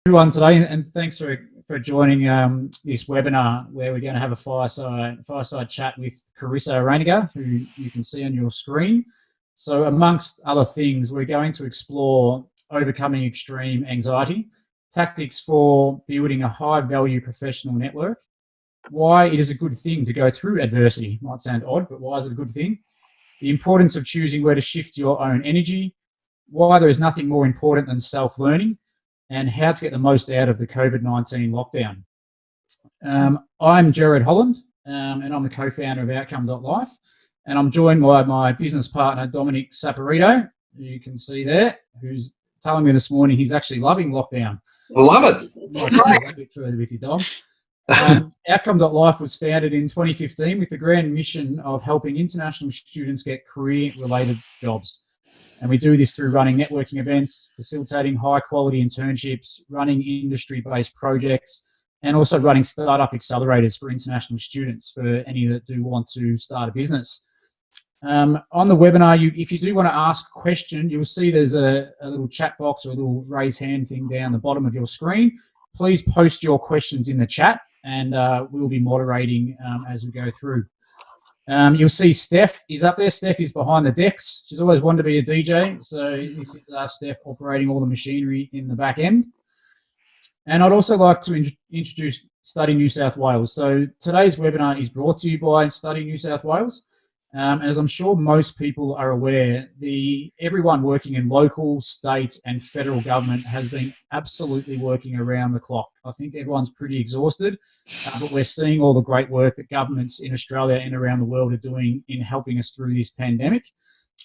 Everyone today, and thanks for joining this webinar where we're going to have a fireside chat with Carissa Reiniger, who you can see on your screen. So amongst other things, we're going to explore overcoming extreme anxiety, tactics for building a high-value professional network, why it is a good thing to go through adversity. Might sound odd, but why is it a good thing? The importance of choosing where to shift your own energy, why there is nothing more important than self-learning, and how to get the most out of the COVID-19 lockdown. I'm Jared Holland, and I'm the co-founder of Outcome.Life, and I'm joined by my business partner, Dominic Saporito, who you can see there, who's telling me this morning he's actually loving lockdown. I love it. Might talk a bit further with you, Dom. Outcome.Life was founded in 2015 with the grand mission of helping international students get career-related jobs. And we do this through running networking events, facilitating high-quality internships, running industry-based projects, and also running startup accelerators for international students, for any that do want to start a business. On the webinar, if you do want to ask a question, you'll see there's a little chat box or a little raise hand thing down the bottom of your screen. Please post your questions in the chat, and we'll be moderating as we go through. You'll see Steph is up there. Steph is behind the decks. She's always wanted to be a DJ, so this is Steph operating all the machinery in the back end. And I'd also like to introduce Study New South Wales. So today's webinar is brought to you by Study New South Wales. And as I'm sure most people are aware, everyone working in local, state and federal government has been absolutely working around the clock. I think everyone's pretty exhausted, but we're seeing all the great work that governments in Australia and around the world are doing in helping us through this pandemic.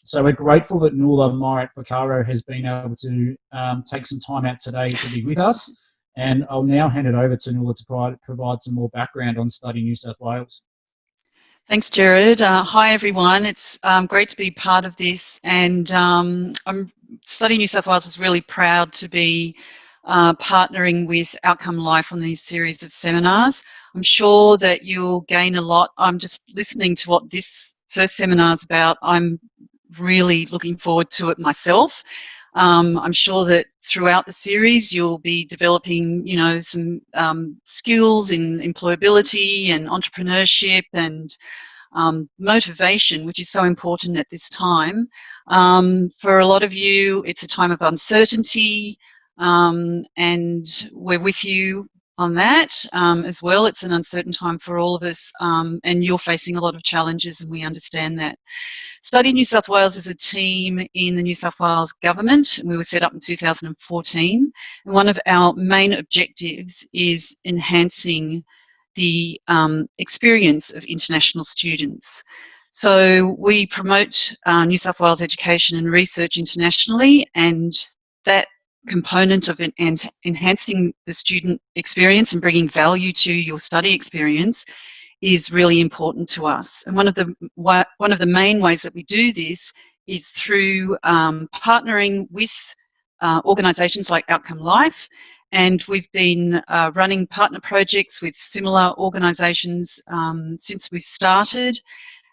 So we're grateful that Nuala Myrick-Baccaro has been able to take some time out today to be with us. And I'll now hand it over to Nuala to provide some more background on Study New South Wales. Thanks, Jared. Hi, everyone. It's great to be part of this, and Study New South Wales is really proud to be partnering with Outcome.Life on these series of seminars. I'm sure that you'll gain a lot. I'm just listening to what this first seminar is about. I'm really looking forward to it myself. I'm sure that throughout the series you'll be developing, some skills in employability and entrepreneurship and motivation, which is so important at this time. For a lot of you, it's a time of uncertainty, and we're with you on that as well. It's an uncertain time for all of us, and you're facing a lot of challenges, and we understand that. Study New South Wales is a team in the New South Wales government, and we were set up in 2014. And one of our main objectives is enhancing the experience of international students. So we promote New South Wales education and research internationally, and that component of enhancing the student experience and bringing value to your study experience is really important to us. And one of the main ways that we do this is through partnering with organisations like Outcome.Life, and we've been running partner projects with similar organisations since we started.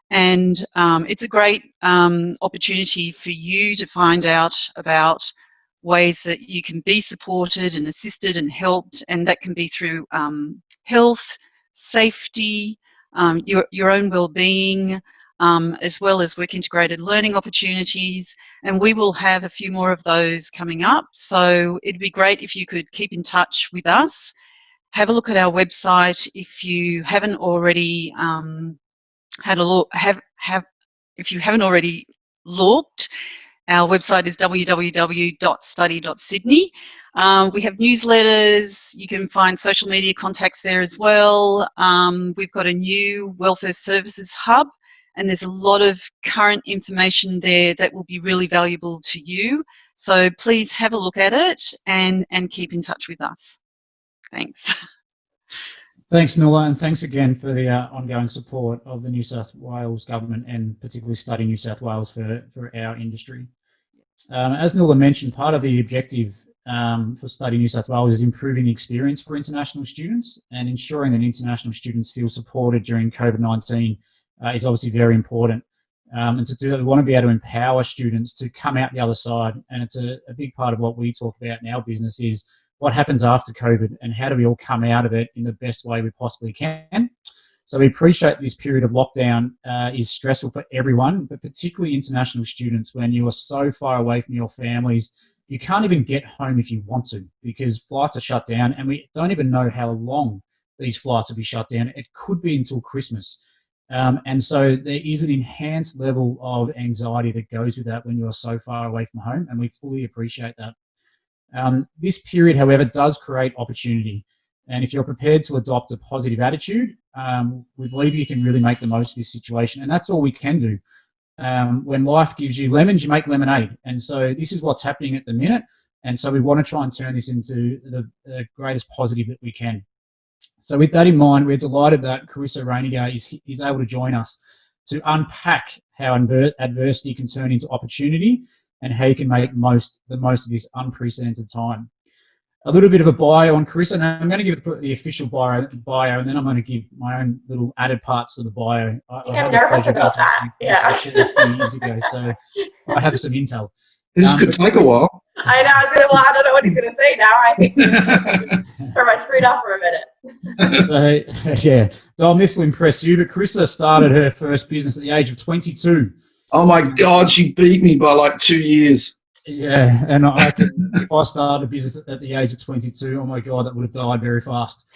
And it's a great opportunity for you to find out about ways that you can be supported and assisted and helped, and that can be through health, safety, your own well-being, as well as work integrated learning opportunities, and we will have a few more of those coming up. So it'd be great if you could keep in touch with us. Have a look at our website if you haven't already had a look. If you haven't already looked, our website is www.study.sydney. We have newsletters. You can find social media contacts there as well. We've got a new welfare services hub, and there's a lot of current information there that will be really valuable to you. So please have a look at it and keep in touch with us. Thanks. Thanks, Nuala, and thanks again for the ongoing support of the New South Wales government, and particularly Study New South Wales for our industry. As Nuala mentioned, part of the objective for Study New South Wales is improving the experience for international students, and ensuring that international students feel supported during COVID-19 is obviously very important. And to do that, we want to be able to empower students to come out the other side. And it's a big part of what we talk about in our business is what happens after COVID, and how do we all come out of it in the best way we possibly can. So we appreciate this period of lockdown is stressful for everyone, but particularly international students when you are so far away from your families. You can't even get home if you want to because flights are shut down, and we don't even know how long these flights will be shut down. It could be until Christmas. And so there is an enhanced level of anxiety that goes with that when you are so far away from home, and we fully appreciate that. This period, however, does create opportunity. And if you're prepared to adopt a positive attitude, we believe you can really make the most of this situation. And that's all we can do. When life gives you lemons, you make lemonade. And so this is what's happening at the minute. And so we want to try and turn this into the greatest positive that we can. So with that in mind, we're delighted that Carissa Reiniger is able to join us to unpack how adversity can turn into opportunity and how you can make the most of this unprecedented time. A little bit of a bio on Carissa. Now I'm going to give the official bio, and then I'm going to give my own little added parts to the bio. I'm nervous about that. Yeah. A few years ago, so I have some intel. This could take a while. I know. I don't know what he's going to say now. I think or am I screwed up for a minute? Yeah, Dom, this will impress you, but Carissa started her first business at the age of 22. Oh my God, she beat me by like 2 years. Yeah, and I reckon if I started a business at the age of 22, oh my God, that would have died very fast.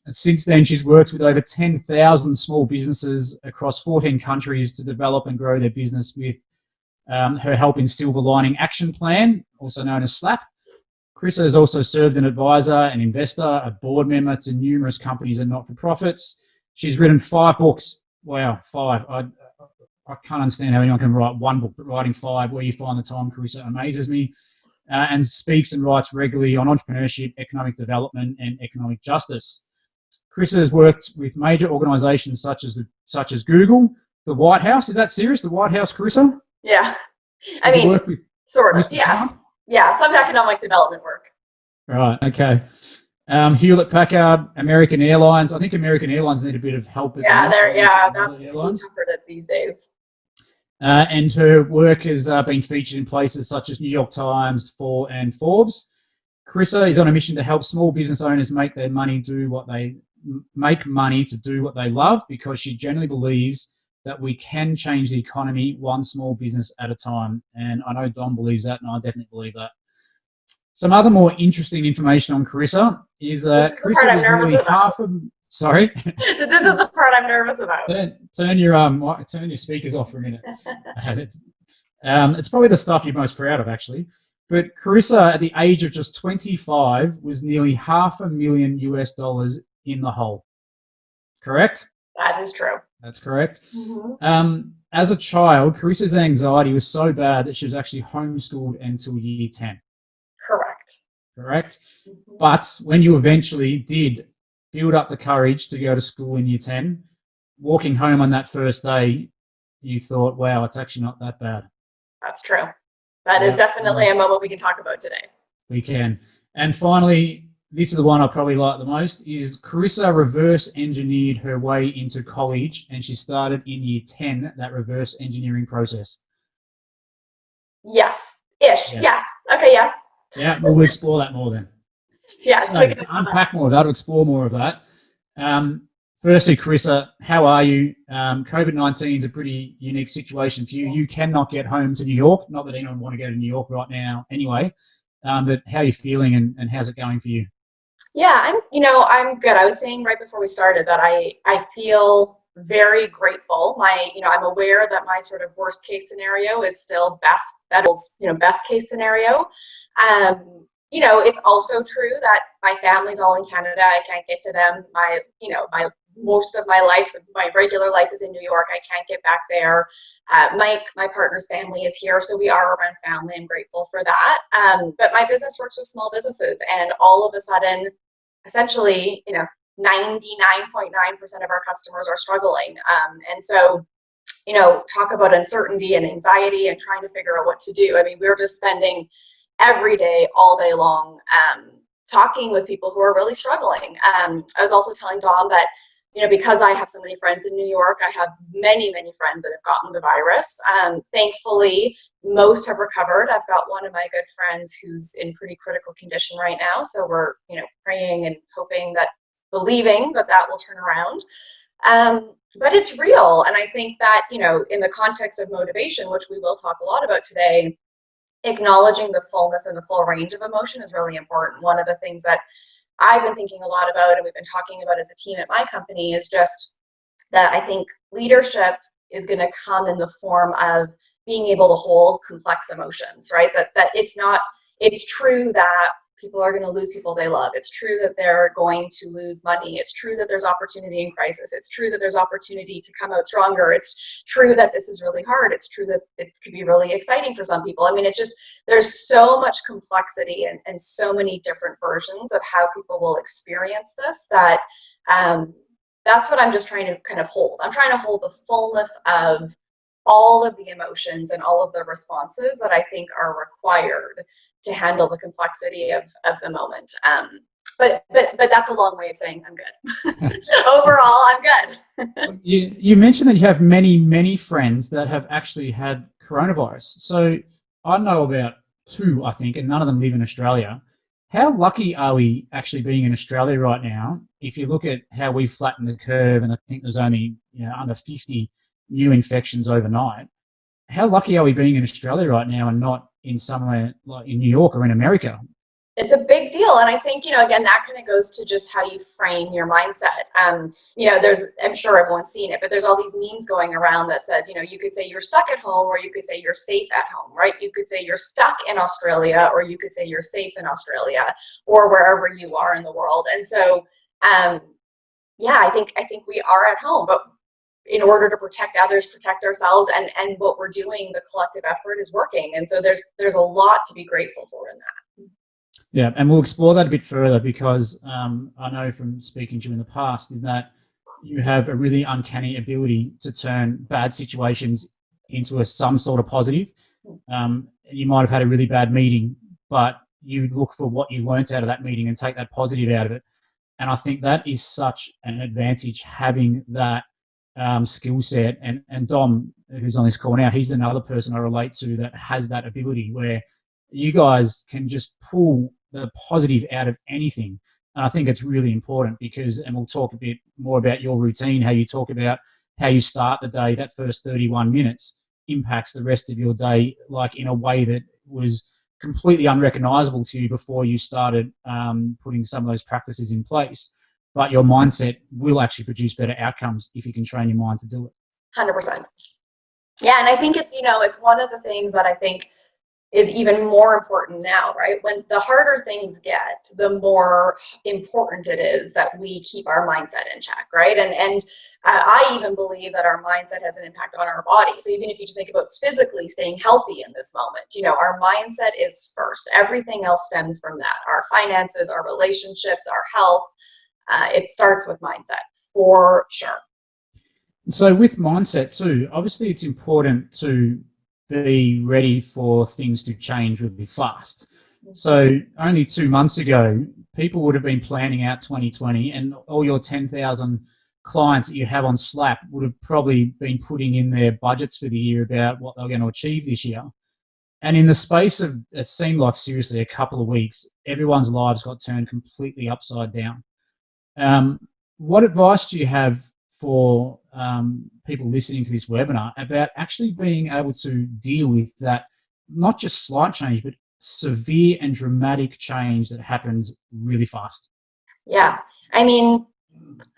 Since then, she's worked with over 10,000 small businesses across 14 countries to develop and grow their business with her Help in Silver Lining Action Plan, also known as SLAP. Carissa has also served an advisor, an investor, a board member to numerous companies and not-for-profits. She's written 5 books. Wow, 5. I can't understand how anyone can write 1 book, but writing 5, where you find the time, Carissa, amazes me. And speaks and writes regularly on entrepreneurship, economic development, and economic justice. Carissa has worked with major organisations such as Google, the White House. Is that serious? The White House, Carissa? Yeah. I mean, sort of. Mr. Yes. Trump? Yeah. Some economic development work. Right. Okay. Hewlett Packard, American Airlines. I think American Airlines need a bit of help. That's comforted these days. And her work has been featured in places such as New York Times, and Forbes. Carissa is on a mission to help small business owners make money to do what they love, because she generally believes that we can change the economy one small business at a time. And I know Don believes that, and I definitely believe that. Some other more interesting information on Carissa is that Carissa was nearly half of... Sorry? This is the part I'm nervous about. Turn your speakers off for a minute. It's probably the stuff you're most proud of, actually. But Carissa, at the age of just 25, was nearly $500,000 US in the hole. Correct? That is true. That's correct. Mm-hmm. As a child, Carissa's anxiety was so bad that she was actually homeschooled until year 10. Correct? Mm-hmm. But when you eventually did build up the courage to go to school in year 10, walking home on that first day, you thought, wow, it's actually not that bad. That's true. That is definitely a moment we can talk about today. We can. And finally, this is the one I probably like the most, is Carissa reverse engineered her way into college, and she started in year 10, that reverse engineering process. Yes. Ish. Yeah. Yes. Okay, yes. Yeah, we'll explore that more then. Yeah. So to unpack more of that, to explore more of that. Firstly, Carissa, how are you? COVID-19 is a pretty unique situation for you. You cannot get home to New York. Not that anyone would want to go to New York right now anyway. But how are you feeling, and how's it going for you? Yeah, I'm good. I was saying right before we started that I feel very grateful. I'm aware that my sort of worst case scenario is still best case scenario. It's also true that my family's all in Canada. I can't get to them. Most of my life, my regular life is in New York. I can't get back there. Mike, my partner's family, is here, so we are around family. I'm grateful for that. But my business works with small businesses, and all of a sudden, essentially, 99.9% of our customers are struggling. And so, talk about uncertainty and anxiety and trying to figure out what to do. I mean, we're just spending every day, all day long, talking with people who are really struggling. I was also telling Dom that because I have so many friends in New York, I have many, many friends that have gotten the virus. Thankfully, most have recovered. I've got one of my good friends who's in pretty critical condition right now. So we're, praying and hoping believing that will turn around. But it's real. And I think that, in the context of motivation, which we will talk a lot about today, acknowledging the fullness and the full range of emotion is really important. One of the things that I've been thinking a lot about, and we've been talking about as a team at my company, is just that I think leadership is going to come in the form of being able to hold complex emotions, right? That it's true that people are going to lose people they love. It's true that they're going to lose money. It's true that there's opportunity in crisis. It's true that there's opportunity to come out stronger. It's true that this is really hard. It's true that it could be really exciting for some people. I mean, it's just, there's so much complexity and so many different versions of how people will experience this that that's what I'm just trying to kind of hold. I'm trying to hold the fullness of all of the emotions and all of the responses that I think are required to handle the complexity of the moment. But that's a long way of saying I'm good. Overall, I'm good. You mentioned that you have many, many friends that have actually had coronavirus. So I know about 2, I think, and none of them live in Australia. How lucky are we actually being in Australia right now? If you look at how we flattened the curve, and I think there's only under 50 new infections overnight. How lucky are we being in Australia right now and not in somewhere like in New York or in America? It's a big deal. And I think, again, that kind of goes to just how you frame your mindset. I'm sure everyone's seen it, but there's all these memes going around that says, you could say you're stuck at home, or you could say you're safe at home, right? You could say you're stuck in Australia, or you could say you're safe in Australia, or wherever you are in the world. And so, I think we are at home, but in order to protect others, protect ourselves, and what we're doing, the collective effort is working. And so there's a lot to be grateful for in that. Yeah, and we'll explore that a bit further because I know from speaking to you in the past is that you have a really uncanny ability to turn bad situations into some sort of positive. You might have had a really bad meeting, but you look for what you learnt out of that meeting and take that positive out of it. And I think that is such an advantage, having that skill set. And Dom, who's on this call now, he's another person I relate to that has that ability where you guys can just pull the positive out of anything. And I think it's really important because, and we'll talk a bit more about your routine, how you talk about how you start the day, that first 31 minutes impacts the rest of your day, like in a way that was completely unrecognizable to you before you started putting some of those practices in place. But your mindset will actually produce better outcomes if you can train your mind to do it. 100%. Yeah, and I think it's, it's one of the things that I think is even more important now, right? When the harder things get, the more important it is that we keep our mindset in check, right? And I even believe that our mindset has an impact on our body. So even if you just think about physically staying healthy in this moment, our mindset is first. Everything else stems from that. Our finances, our relationships, our health. It starts with mindset, for sure. So with mindset too, obviously it's important to be ready for things to change really fast. So only 2 months ago, people would have been planning out 2020, and all your 10,000 clients that you have on Slack would have probably been putting in their budgets for the year about what they're going to achieve this year. And in the space of, it seemed like seriously a couple of weeks, everyone's lives got turned completely upside down. What advice do you have for people listening to this webinar about actually being able to deal with that, not just slight change, but severe and dramatic change that happens really fast? Yeah. I mean,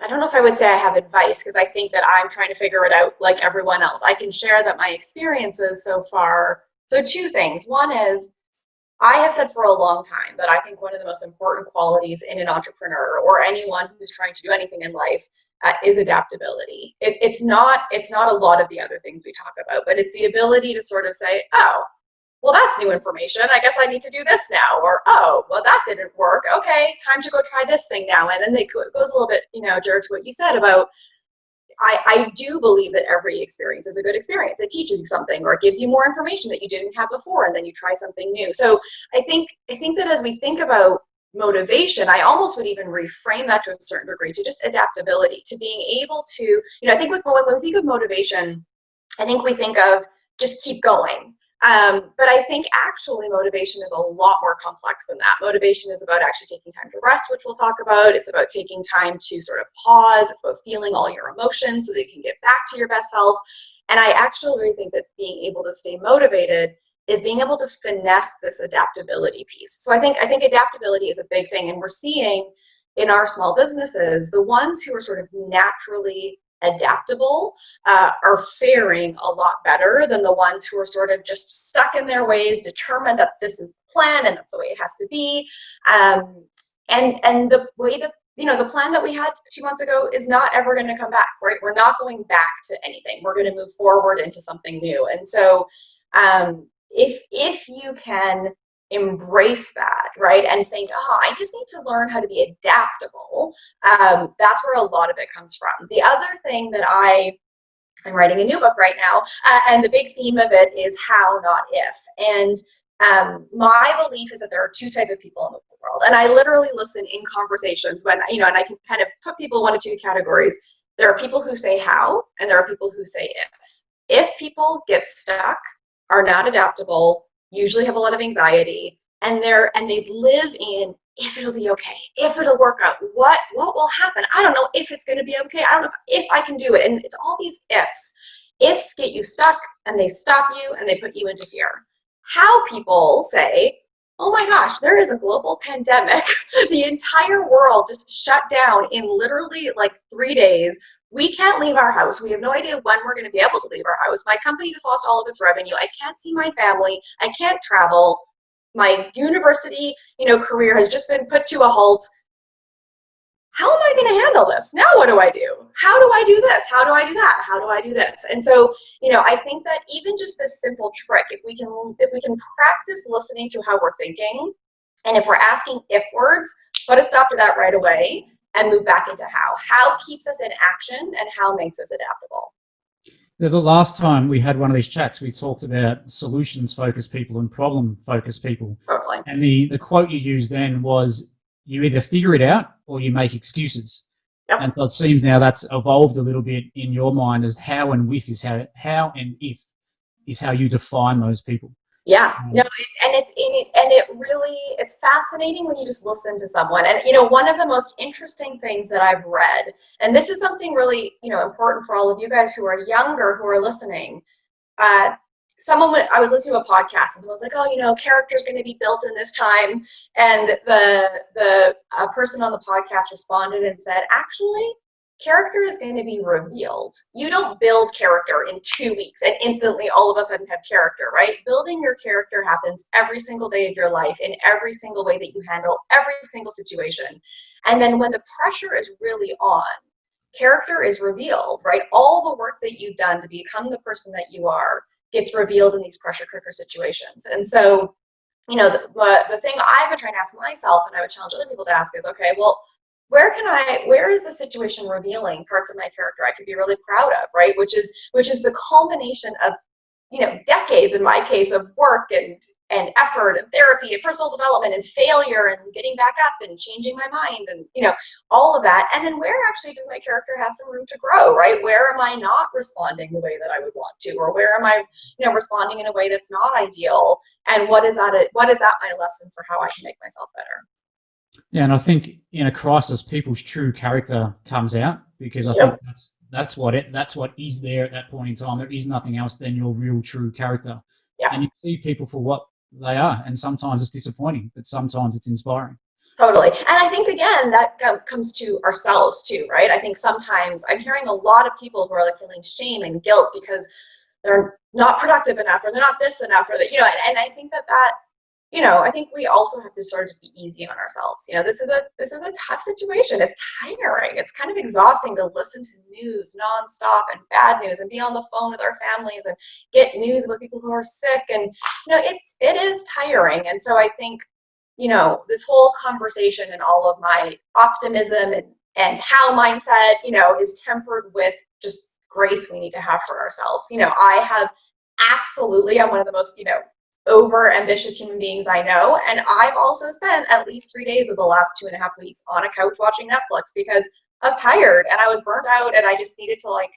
I don't know if I would say I have advice, because I think that I'm trying to figure it out like everyone else. I can share that my experiences so far. So 2 things. One is, I have said for a long time that I think one of the most important qualities in an entrepreneur or anyone who's trying to do anything in life is adaptability. It's not a lot of the other things we talk about, but it's the ability to sort of say, oh, well, that's new information. I guess I need to do this now. Or, oh, well, that didn't work. Okay, time to go try this thing now. And then it goes a little bit, Jared, to what you said about, I do believe that every experience is a good experience. It teaches you something, or it gives you more information that you didn't have before, and then you try something new. So I think that as we think about motivation, I almost would even reframe that to a certain degree to just adaptability, to being able to, I think when we think of motivation, I think we think of just keep going. But I think actually motivation is a lot more complex than that. Motivation is about actually taking time to rest, which we'll talk about. It's about taking time to sort of pause. It's about feeling all your emotions so that you can get back to your best self. And I actually really think that being able to stay motivated is being able to finesse this adaptability piece. So I think adaptability is a big thing. And we're seeing in our small businesses, the ones who are sort of naturally adaptable are faring a lot better than the ones who are sort of just stuck in their ways, determined that this is the plan and that's the way it has to be. And the way that, the plan that we had 2 months ago is not ever going to come back, right? We're not going back to anything. We're going to move forward into something new. And so if you can embrace that, right, and think, I just need to learn how to be adaptable, that's where a lot of it comes from. The other thing that I'm writing a new book right now, and the big theme of it is how, not if. And my belief is that there are two types of people in the world, and I literally listen in conversations when, and I can kind of put people in one of two categories. There are people who say how, and there are people who say if. If people get stuck, are not adaptable, usually have a lot of anxiety, and they live in if it'll be okay, if it'll work out, what will happen? I don't know if it's going to be okay. I don't know if I can do it. And it's all these ifs. Ifs get you stuck, and they stop you, and they put you into fear. How people say, oh my gosh, there is a global pandemic. The entire world just shut down in literally like 3 days. We can't leave our house. We have no idea when we're going to be able to leave our house. My company just lost all of its revenue. I can't see my family. I can't travel. My university, career has just been put to a halt. How am I going to handle this? Now what do I do? How do I do this? How do I do that? How do I do this? And so, I think that even just this simple trick, if we can practice listening to how we're thinking, and if we're asking if words, put a stop to that right away and move back into how. How keeps us in action and how makes us adaptable. The last time we had one of these chats, we talked about solutions-focused people and problem-focused people. Totally. And the quote you used then was, you either figure it out or you make excuses. Yep. And so it seems now that's evolved a little bit in your mind as how and if is how you define those people. Yeah, no, it's fascinating when you just listen to someone. And, one of the most interesting things that I've read, and this is something really, important for all of you guys who are younger, who are listening. I was listening to a podcast and someone was like, character's going to be built in this time. And the person on the podcast responded and said, actually, character is going to be revealed. You don't build character in 2 weeks and instantly all of a sudden have character, right? Building your character happens every single day of your life in every single way that you handle every single situation. And then when the pressure is really on, character is revealed, right? All the work that you've done to become the person that you are gets revealed in these pressure cooker situations. And so, the thing I've been trying to ask myself, and I would challenge other people to ask, is, okay, well, where is the situation revealing parts of my character I could be really proud of, right? Which is the culmination of, decades, in my case, of work and effort and therapy and personal development and failure and getting back up and changing my mind and, all of that. And then where actually does my character have some room to grow, right? Where am I not responding the way that I would want to, or where am I, responding in a way that's not ideal? And what is that my lesson for how I can make myself better? Yeah, and I think in a crisis, people's true character comes out, because I think that's what is there at that point in time. There is nothing else than your real true character. Yeah. And you see people for what they are, and sometimes it's disappointing, but sometimes it's inspiring. Totally. And I think, again, that comes to ourselves too, right? I think sometimes I'm hearing a lot of people who are feeling shame and guilt because they're not productive enough, or they're not this enough, or that, and I think that I think we also have to sort of just be easy on ourselves. This is a tough situation. It's tiring. It's kind of exhausting to listen to news nonstop and bad news and be on the phone with our families and get news about people who are sick. And, it is tiring. And so I think, this whole conversation and all of my optimism and how mindset, is tempered with just grace we need to have for ourselves. I'm one of the most, over ambitious human beings I know. And I've also spent at least 3 days of the last 2.5 weeks on a couch watching Netflix because I was tired and I was burnt out and I just needed to like,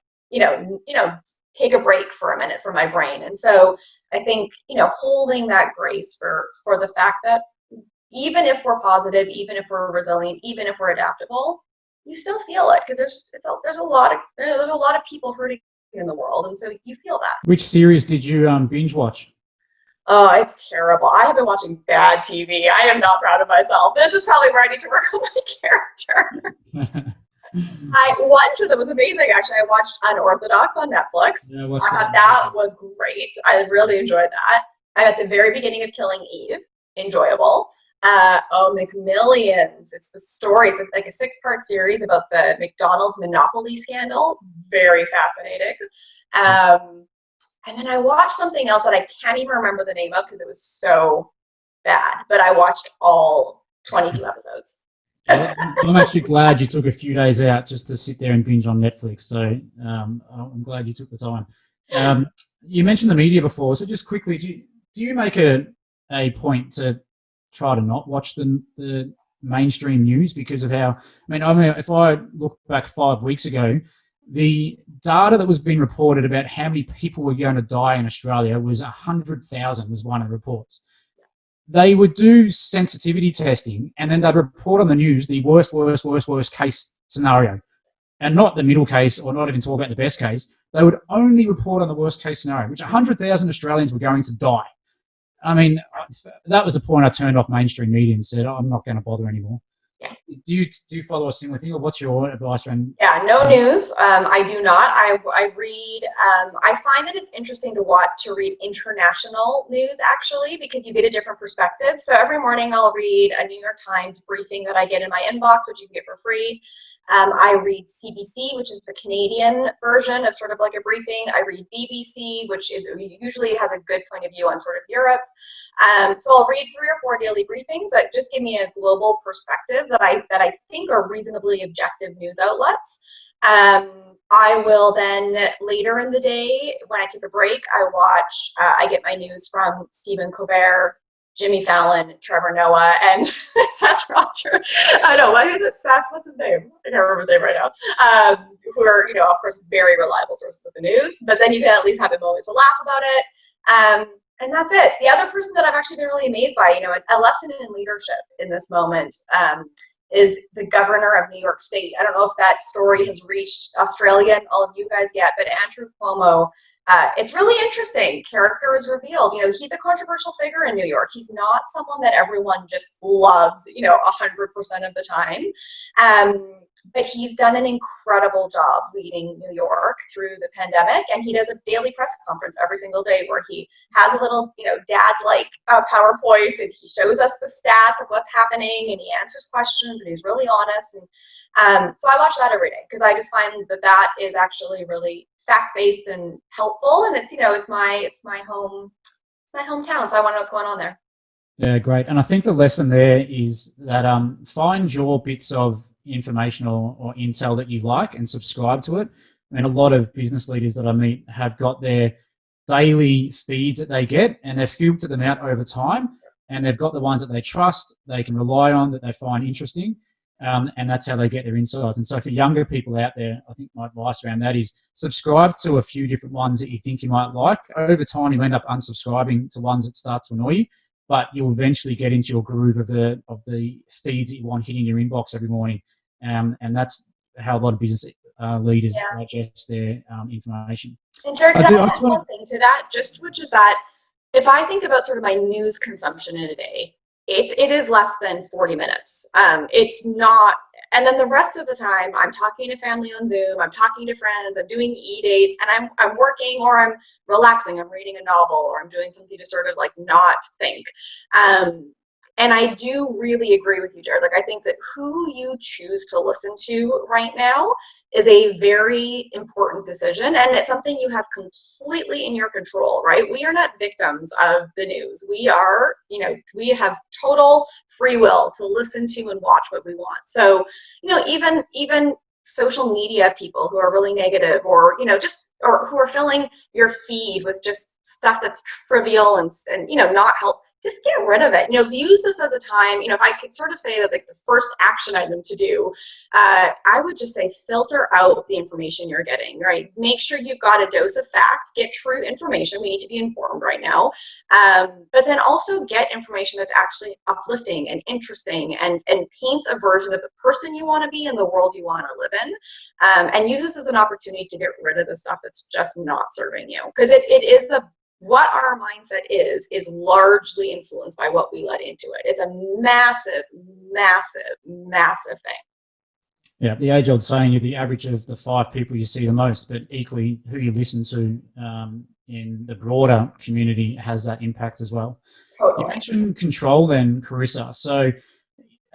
take a break for a minute from my brain. And so I think, holding that grace for the fact that even if we're positive, even if we're resilient, even if we're adaptable, you still feel it because there's a lot of people hurting in the world, and so you feel that. Which series did you binge watch? Oh, it's terrible. I have been watching bad TV. I am not proud of myself. This is probably where I need to work on my character. One show that was amazing, actually, I watched Unorthodox on Netflix. Yeah, I thought that was great. I really enjoyed that. I'm at the very beginning of Killing Eve. Enjoyable. McMillions. It's the story. It's like a 6-part series about the McDonald's monopoly scandal. Very fascinating. And then I watched something else that I can't even remember the name of because it was so bad. But I watched all 22 episodes. I'm actually glad you took a few days out just to sit there and binge on Netflix. So I'm glad you took the time. You mentioned the media before. So just quickly, do you make a point to try to not watch the mainstream news because of how, if I look back 5 weeks ago, the data that was being reported about how many people were going to die in Australia was 100,000 was one of the reports. They would do sensitivity testing and then they'd report on the news the worst case scenario and not the middle case or not even talk about the best case. They would only report on the worst case scenario, which 100,000 Australians were going to die. That was the point I turned off mainstream media and said, I'm not going to bother anymore. Yeah. Do you follow a similar thing, or what's your advice around? Yeah, no news. I do not. I read. I find that it's interesting to read international news actually because you get a different perspective. So every morning I'll read a New York Times briefing that I get in my inbox, which you can get for free. I read CBC, which is the Canadian version of sort of like a briefing. I read BBC, which usually has a good point of view on sort of Europe. So I'll read 3 or 4 daily briefings that just give me a global perspective that I think are reasonably objective news outlets. I will then later in the day, when I take a break, I get my news from Stephen Colbert, Jimmy Fallon, Trevor Noah, and Seth Rogers. I know, what is it? Seth, what's his name? I can't remember his name right now. Who are, of course, very reliable sources of the news, but then you can at least have a moment to laugh about it. And that's it. The other person that I've actually been really amazed by, a lesson in leadership in this moment, is the governor of New York State. I don't know if that story has reached Australia and all of you guys yet, but Andrew Cuomo, it's really interesting. Character is revealed. He's a controversial figure in New York. He's not someone that everyone just loves, 100% of the time. But he's done an incredible job leading New York through the pandemic. And he does a daily press conference every single day where he has a little, dad-like PowerPoint, and he shows us the stats of what's happening, and he answers questions, and he's really honest. And so I watch that every day because I just find that is actually really fact-based and helpful. And it's, it's my hometown. So I want to know what's going on there. Yeah, great. And I think the lesson there is that find your bits of information or intel that you like and subscribe to it. A lot of business leaders that I meet have got their daily feeds that they get and they've filtered them out over time, and they've got the ones that they trust, they can rely on, that they find interesting, and that's how they get their insights. And so for younger people out there, I think my advice around that is subscribe to a few different ones that you think you might like. Over time, you'll end up unsubscribing to ones that start to annoy you, but you'll eventually get into your groove of the feeds that you want hitting your inbox every morning. And that's how a lot of business leaders digest their information. And Jared, can I add one thing to that, which is that if I think about sort of my news consumption in a day, it is less than 40 minutes. It's not, and then the rest of the time I'm talking to family on Zoom, I'm talking to friends, I'm doing e-dates, and I'm working, or I'm relaxing, I'm reading a novel, or I'm doing something to sort of like not think. And I do really agree with you, Jared. Like, I think that who you choose to listen to right now is a very important decision, and it's something you have completely in your control, right? We are not victims of the news. We are, we have total free will to listen to and watch what we want. So, even social media people who are really negative, or or who are filling your feed with just stuff that's trivial and not help. Just get rid of it. Use this as a time. If I could sort of say that, like, the first action item to do, I would just say filter out the information you're getting, right? Make sure you've got a dose of fact, get true information. We need to be informed right now. But then also get information that's actually uplifting and interesting and paints a version of the person you want to be and the world you want to live in. And use this as an opportunity to get rid of the stuff that's just not serving you. Because it is what our mindset is largely influenced by what we let into it. It's a massive, massive, massive thing. Yeah, the age-old saying, you're the average of the 5 people you see the most, but equally who you listen to in the broader community has that impact as well. Totally. You mentioned control then, Carissa. So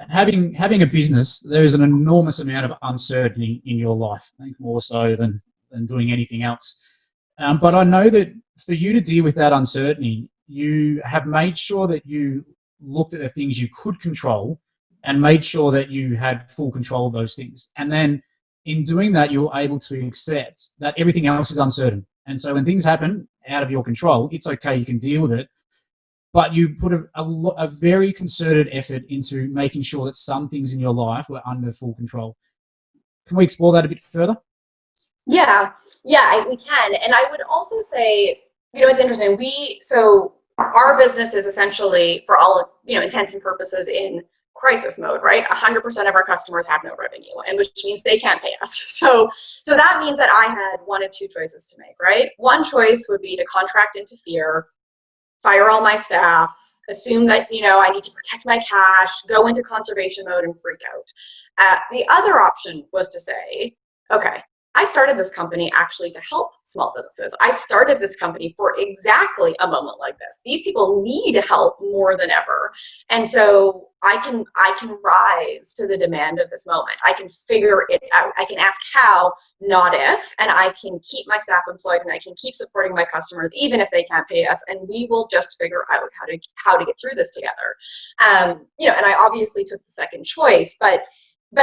having a business, there is an enormous amount of uncertainty in your life, I think more so than doing anything else. But I know that for you to deal with that uncertainty, you have made sure that you looked at the things you could control and made sure that you had full control of those things. And then in doing that, you're able to accept that everything else is uncertain. And so when things happen out of your control, it's okay, you can deal with it. But you put a very concerted effort into making sure that some things in your life were under full control. Can we explore that a bit further? Yeah, we can. And I would also say, it's interesting. So our business is essentially, for all intents and purposes, in crisis mode, right? 100% of our customers have no revenue, and which means they can't pay us. So that means that I had one of two choices to make, right? One choice would be to contract into fear, fire all my staff, assume that, I need to protect my cash, go into conservation mode and freak out. The other option was to say, okay, I started this company actually to help small businesses. I started this company for exactly a moment like this. These people need help more than ever. And so I can rise to the demand of this moment. I can figure it out. I can ask how, not if, and I can keep my staff employed and I can keep supporting my customers even if they can't pay us, and we will just figure out how to get through this together. And I obviously took the second choice, but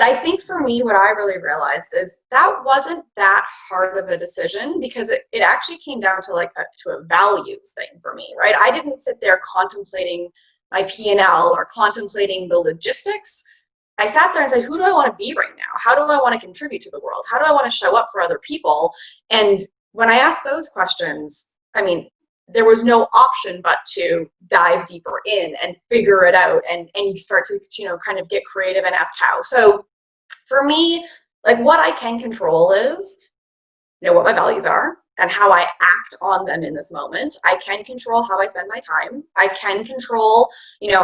I think for me, what I really realized is that wasn't that hard of a decision, because it actually came down to to a values thing for me, right? I didn't sit there contemplating my P&L or contemplating the logistics. I sat there and said, who do I want to be right now? How do I want to contribute to the world? How do I want to show up for other people? And when I asked those questions, there was no option but to dive deeper in and figure it out, and you start to kind of get creative and ask how. So for me, what I can control is what my values are and how I act on them in this moment. I can control how I spend my time. I can control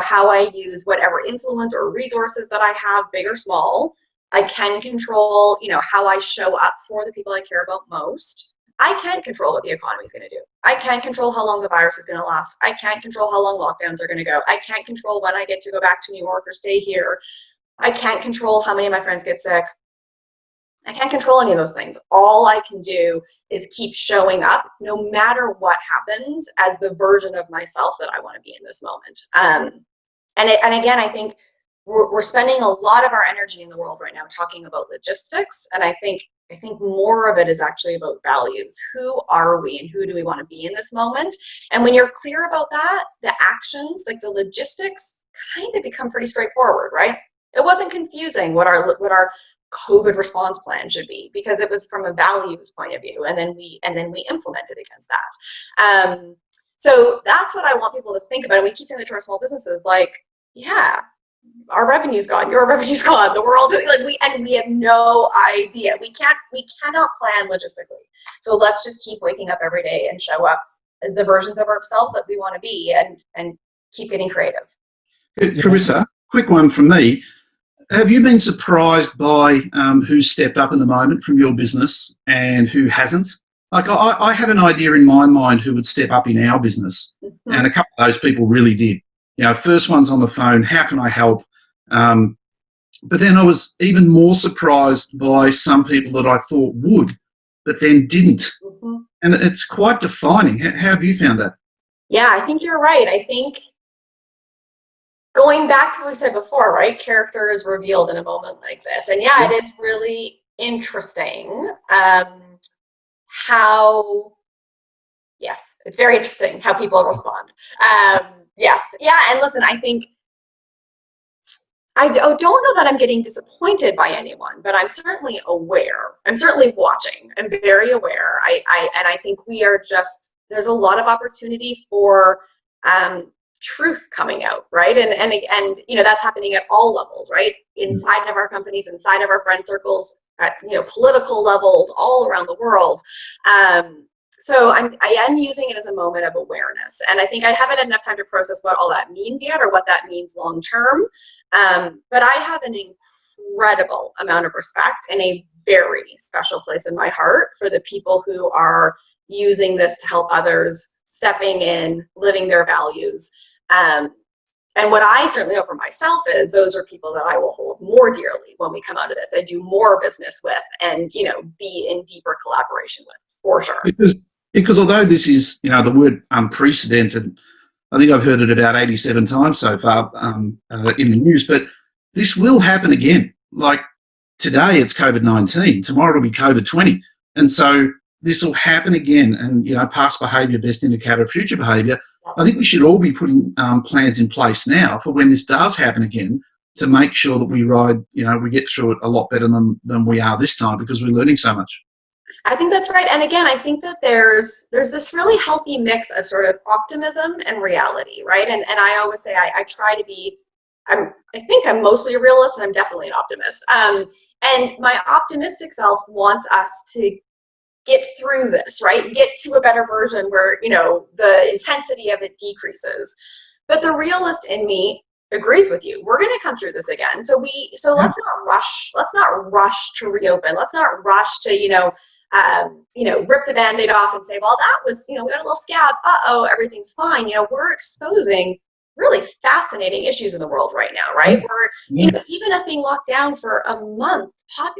how I use whatever influence or resources that I have, big or small. I can control how I show up for the people I care about most. I can't control what the economy is going to do. I can't control how long the virus is going to last. I can't control how long lockdowns are going to go. I can't control when I get to go back to New York or stay here. I can't control how many of my friends get sick. I can't control any of those things. All I can do is keep showing up no matter what happens as the version of myself that I want to be in this moment. And again, I think we're spending a lot of our energy in the world right now talking about logistics, and I think more of it is actually about values. Who are we and who do we want to be in this moment? And when you're clear about that, the actions, like the logistics, kind of become pretty straightforward, right? It wasn't confusing what our COVID response plan should be, because it was from a values point of view, and then we implemented against that. So that's what I want people to think about. And we keep saying that to our small businesses, yeah, our revenue's gone, your revenue's gone, the world, we have no idea. We cannot plan logistically. So let's just keep waking up every day and show up as the versions of ourselves that we want to be, and keep getting creative. Carissa, quick one from me. Have you been surprised by who's stepped up in the moment from your business and who hasn't? I had an idea in my mind who would step up in our business, and a couple of those people really did. First one's on the phone, how can I help? But then I was even more surprised by some people that I thought would, but then didn't. And it's quite defining. How have you found that? Yeah, I think you're right. I think going back to what we said before, right? Character is revealed in a moment like this. And it is really interesting how, yes, it's very interesting how people respond. Yes. Yeah. And listen, I think I don't know that I'm getting disappointed by anyone, but I'm certainly aware. I'm certainly watching. I'm very aware. And I think we are just, there's a lot of opportunity for truth coming out, right? And you know, that's happening at all levels, right? Inside of our companies, inside of our friend circles, at, you know, political levels, all around the world. So I am using it as a moment of awareness. And I think I haven't had enough time to process what all that means yet, or what that means long term. But I have an incredible amount of respect and a very special place in my heart for the people who are using this to help others, stepping in, living their values. And what I certainly know for myself is those are people that I will hold more dearly when we come out of this and do more business with, and, you know, be in deeper collaboration with, for sure. Because although this is, you know, the word unprecedented, I think I've heard it about 87 times so far in the news, but this will happen again. Like today it's COVID-19, tomorrow it'll be COVID-20. And so this will happen again. And, you know, past behaviour, best indicator of future behaviour. I think we should all be putting plans in place now for when this does happen again, to make sure that we ride, you know, we get through it a lot better than we are this time, because we're learning so much. I think that's right. And again, I think that there's this really healthy mix of sort of optimism and reality, right? And I always say I try to be, I think I'm mostly a realist, and I'm definitely an optimist. And my optimistic self wants us to get through this, right? Get to a better version where, you know, the intensity of it decreases. But the realist in me agrees with you. We're going to come through this again. So let's not rush. Let's not rush to reopen. Let's not rush to, rip the Band-Aid off and say, well, that was, you know, we got a little scab. Uh-oh, everything's fine. You know, we're exposing really fascinating issues in the world right now, right? We're, you know, even us being locked down for a month,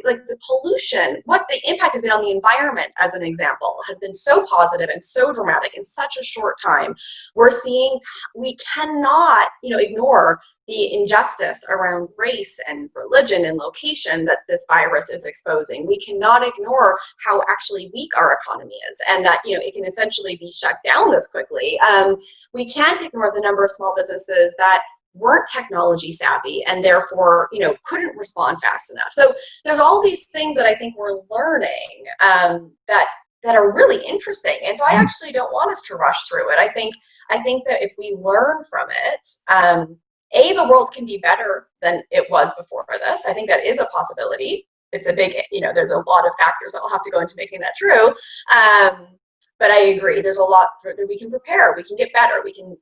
like the pollution, what the impact has been on the environment, as an example, has been so positive and so dramatic in such a short time. We're seeing, we cannot, you know, ignore the injustice around race and religion and location that this virus is exposing. We cannot ignore how actually weak our economy is, and that, you know, it can essentially be shut down this quickly. We can't ignore the number of small businesses that weren't technology savvy and therefore, you know, couldn't respond fast enough. So there's all these things that I think we're learning that are really interesting. And so I actually don't want us to rush through it. I think that if we learn from it, the world can be better than it was before this. I think that is a possibility. It's a big, you know, there's a lot of factors that will have to go into making that true. But I agree, there's a lot that we can prepare. We can get better. We can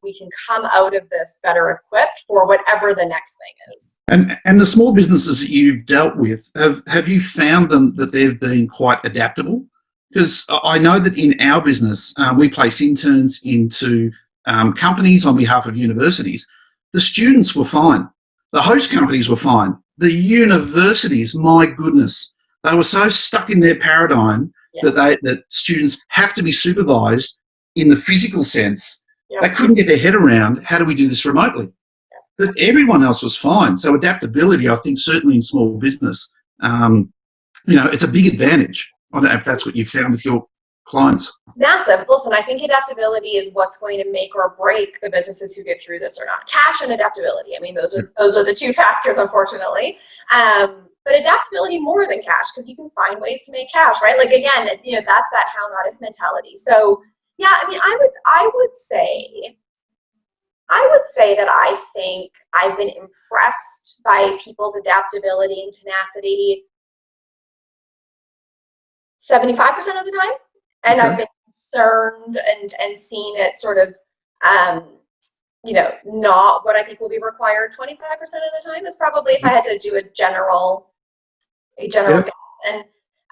come out of this better equipped for whatever the next thing is. And the small businesses that you've dealt with, have you found them that they've been quite adaptable? Because I know that in our business, we place interns into companies on behalf of universities. The students were fine. The host companies were fine. The universities, my goodness, they were so stuck in their paradigm that students have to be supervised in the physical sense. They couldn't get their head around, how do we do this remotely? But everyone else was fine. So adaptability, I think, certainly in small business, you know, it's a big advantage. I don't know if that's what you found with your clients. Massive. Listen, I think adaptability is what's going to make or break the businesses who get through this or not. Cash and adaptability. I mean, those are the two factors, unfortunately. But adaptability more than cash, because you can find ways to make cash, right? Like, again, you know, that's that how not if mentality. So yeah, I mean, I would say that I think I've been impressed by people's adaptability and tenacity 75% of the time. And I've been concerned and seen it sort of, you know, not what I think will be required 25% of the time is probably, if I had to do a general guess. And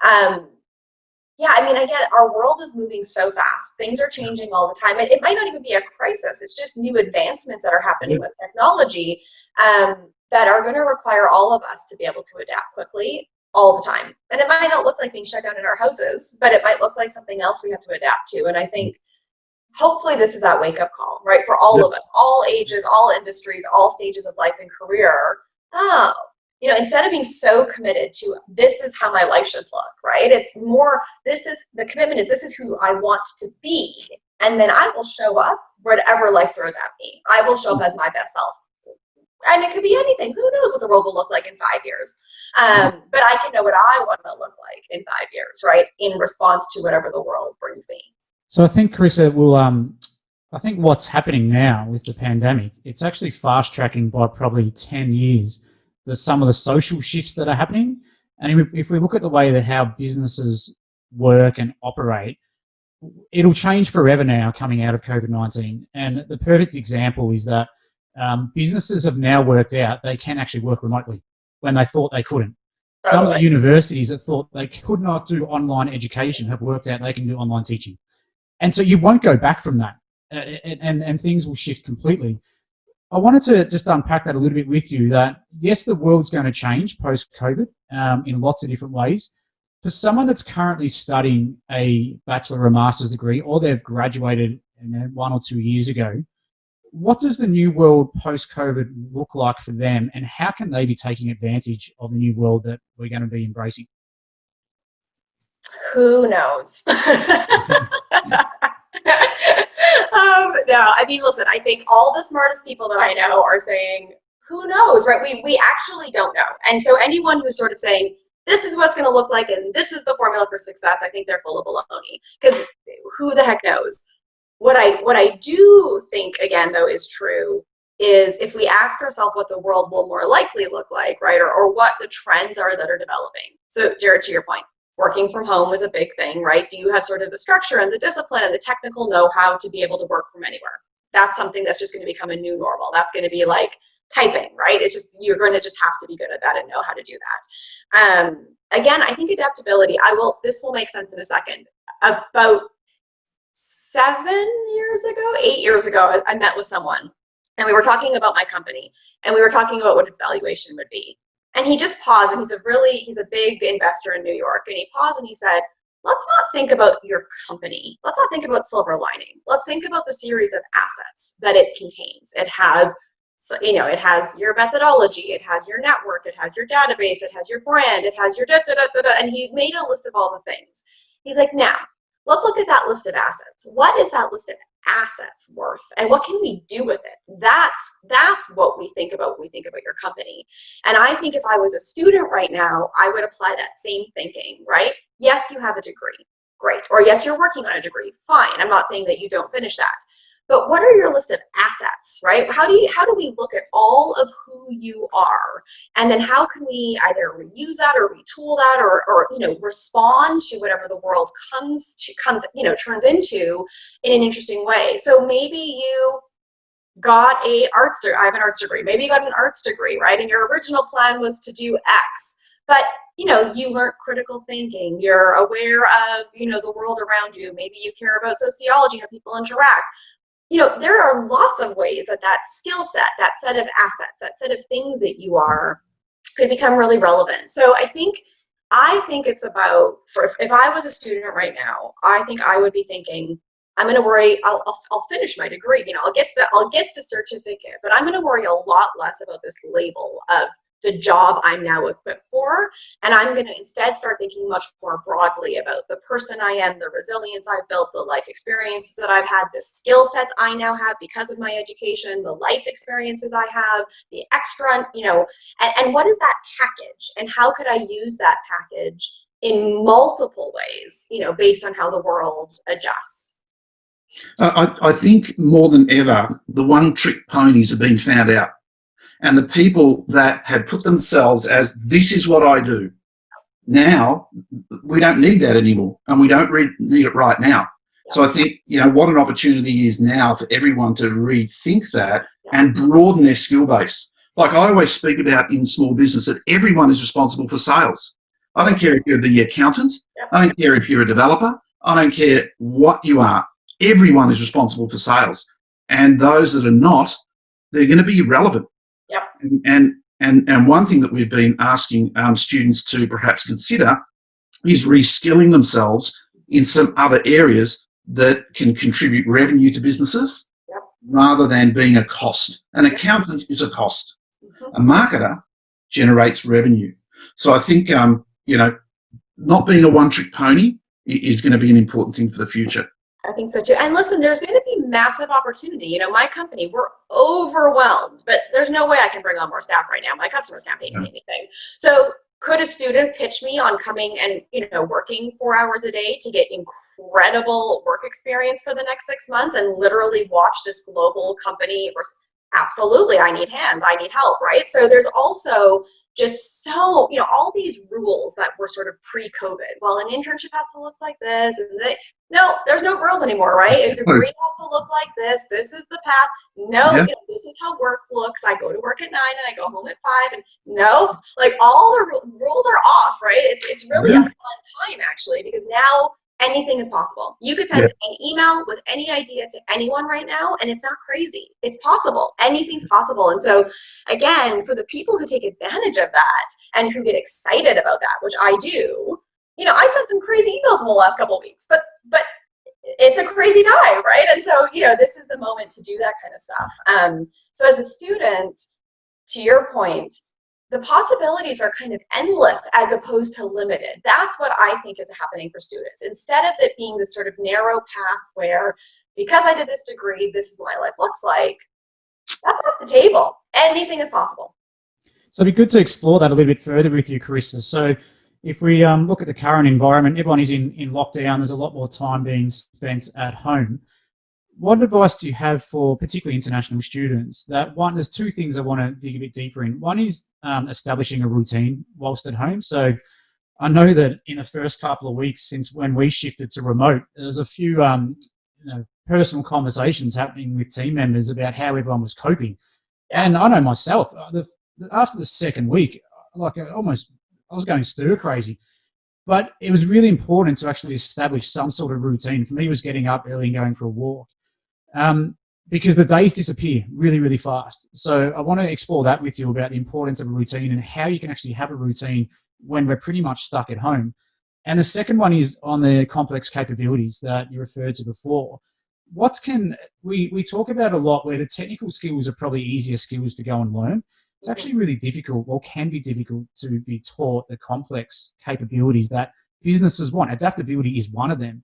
I mean, again, our world is moving so fast. Things are changing all the time. And it might not even be a crisis. It's just new advancements that are happening with technology that are going to require all of us to be able to adapt quickly all the time. And it might not look like being shut down in our houses, but it might look like something else we have to adapt to. And I think hopefully this is that wake-up call, right? For all of us, all ages, all industries, all stages of life and career. Oh, instead of being so committed to this is how my life should look, right? It's more, the commitment is this is who I want to be. And then I will show up whatever life throws at me. I will show up as my best self. And it could be anything. Who knows what the world will look like in 5 years? But I can know what I want to look like in 5 years, right? In response to whatever the world brings me. So I think, Carissa, I think what's happening now with the pandemic, it's actually fast tracking by probably 10 years some of the social shifts that are happening. And if we look at the way that how businesses work and operate, it'll change forever now coming out of COVID-19. And the perfect example is that businesses have now worked out they can actually work remotely when they thought they couldn't. Some of the universities that thought they could not do online education have worked out they can do online teaching. And so you won't go back from that, and things will shift completely. I wanted to just unpack that a little bit with you, that yes, the world's going to change post-COVID in lots of different ways. For someone that's currently studying a bachelor or master's degree, or they've graduated 1 or 2 years ago, what does the new world post-COVID look like for them, and how can they be taking advantage of the new world that we're going to be embracing? Who knows? No, I mean, listen, I think all the smartest people that I know are saying, who knows, right? We actually don't know. And so anyone who's sort of saying, this is what's going to look like and this is the formula for success, I think they're full of baloney, because who the heck knows? What I do think, again, though, is true is if we ask ourselves what the world will more likely look like, right, or what the trends are that are developing. So, Jared, to your point, working from home is a big thing, right? Do you have sort of the structure and the discipline and the technical know-how to be able to work from anywhere? That's something that's just going to become a new normal. That's going to be like typing, right? It's just, you're going to just have to be good at that and know how to do that. Again, I think adaptability, this will make sense in a second. About 8 years ago, I met with someone and we were talking about my company and we were talking about what its valuation would be. And he just paused, and he's a big investor in New York. And he paused and he said, let's not think about your company. Let's not think about silver lining. Let's think about the series of assets that it contains. It has, it has your methodology, it has your network, it has your database, it has your brand, it has your da-da-da-da-da. And he made a list of all the things. He's like, now, let's look at that list of assets. What is that list of assets worth, and what can we do with it? That's what we think about when we think about your company. And I think if I was a student right now, I would apply that same thinking, right? Yes, you have a degree, great. Or yes, you're working on a degree, fine. I'm not saying that you don't finish that. But what are your list of assets, right? How do we look at all of who you are? And then how can we either reuse that or retool that or respond to whatever the world turns into in an interesting way? So maybe you got I have an arts degree. Maybe you got an arts degree, right? And your original plan was to do X. But you learned critical thinking. You're aware of, the world around you. Maybe you care about sociology, how people interact. There are lots of ways that skill set, that set of assets, that set of things that you are could become really relevant. So I think it's about, if I was a student right now, I think I would be thinking, I'm going to worry, I'll finish my degree, I'll get the certificate, but I'm going to worry a lot less about this label of the job I'm now equipped for. And I'm going to instead start thinking much more broadly about the person I am, the resilience I've built, the life experiences that I've had, the skill sets I now have because of my education, the life experiences I have, the extra, and what is that package? And how could I use that package in multiple ways, based on how the world adjusts? I think more than ever, the one-trick ponies have been found out. And the people that had put themselves as, this is what I do, now we don't need that anymore, and we don't need it right now. So I think, what an opportunity is now for everyone to rethink that and broaden their skill base. Like I always speak about in small business, that everyone is responsible for sales. I don't care if you're the accountant, I don't care if you're a developer, I don't care what you are. Everyone is responsible for sales. And those that are not, they're going to be irrelevant. And one thing that we've been asking students to perhaps consider is reskilling themselves in some other areas that can contribute revenue to businesses rather than being a cost. An accountant is a cost. A marketer generates revenue. So I think, not being a one-trick pony is going to be an important thing for the future. I think so too. And listen, there's going to be massive opportunity. My company, we're overwhelmed, but there's no way I can bring on more staff right now. My customers can't pay me anything. So could a student pitch me on coming and, working 4 hours a day to get incredible work experience for the next 6 months and literally watch this global company? Absolutely. I need hands. I need help, right? So there's also just so, all these rules that were sort of pre-COVID. Well, an internship has to look like this. No, there's no rules anymore, right? A degree has to look like this. This is the path. No, this is how work looks. I go to work at 9 and I go home at 5. And no, like all the rules are off, right? It's really a fun time actually, because now anything is possible. You could send an email with any idea to anyone right now, and it's not crazy. It's possible. Anything's possible. And so, again, for the people who take advantage of that and who get excited about that, which I do, I sent some crazy emails in the last couple of weeks, but it's a crazy time, right? And so, this is the moment to do that kind of stuff. So as a student, to your point, the possibilities are kind of endless as opposed to limited. That's what I think is happening for students. Instead of it being this sort of narrow path where, because I did this degree, this is what my life looks like, that's off the table. Anything is possible. So it'd be good to explore that a little bit further with you, Carissa. So if we look at the current environment, everyone is in lockdown. There's a lot more time being spent at home. What advice do you have for particularly international students? There's two things I want to dig a bit deeper in. One is establishing a routine whilst at home. So I know that in the first couple of weeks since when we shifted to remote, there's a few personal conversations happening with team members about how everyone was coping. And I know myself, after the second week, I was going stir crazy. But it was really important to actually establish some sort of routine. For me, it was getting up early and going for a walk. Because the days disappear really, really fast. So I want to explore that with you about the importance of a routine and how you can actually have a routine when we're pretty much stuck at home. And the second one is on the complex capabilities that you referred to before. We talk about a lot where the technical skills are probably easier skills to go and learn. It's actually really difficult, or can be difficult, to be taught the complex capabilities that businesses want. Adaptability is one of them.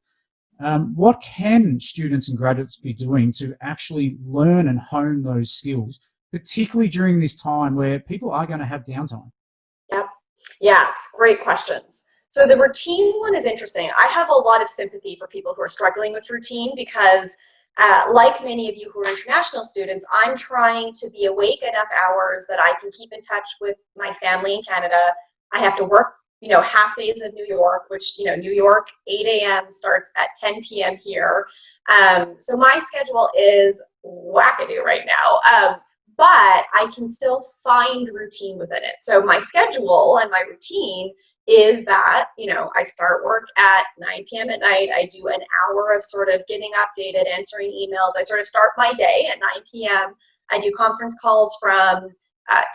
What can students and graduates be doing to actually learn and hone those skills, particularly during this time where people are going to have downtime? Yep. Yeah, it's great questions. So the routine one is interesting. I have a lot of sympathy for people who are struggling with routine because like many of you who are international students, I'm trying to be awake enough hours that I can keep in touch with my family in Canada. I have to work half days in New York, which, New York, 8 a.m. starts at 10 p.m. here. So my schedule is wackadoo right now, but I can still find routine within it. So my schedule and my routine is that, I start work at 9 p.m. at night. I do an hour of sort of getting updated, answering emails. I sort of start my day at 9 p.m. I do conference calls from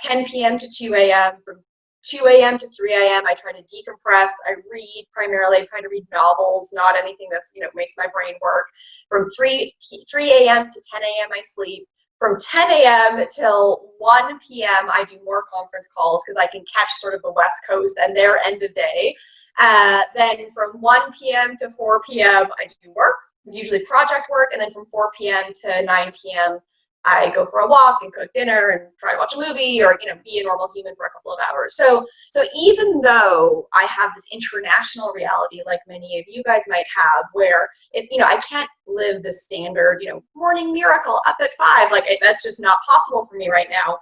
10 p.m. to 2 a.m., from 2 a.m. to 3 a.m. I try to decompress. I read primarily. I try to read novels, not anything that's, makes my brain work. From 3 a.m. to 10 a.m. I sleep. From 10 a.m. till 1 p.m. I do more conference calls because I can catch sort of the West Coast and their end of day. Then from 1 p.m. to 4 p.m. I do work, usually project work. And then from 4 p.m. to 9 p.m. I go for a walk and cook dinner and try to watch a movie or, be a normal human for a couple of hours. So even though I have this international reality, like many of you guys might have, where it's, I can't live the standard, morning miracle up at 5, that's just not possible for me right now.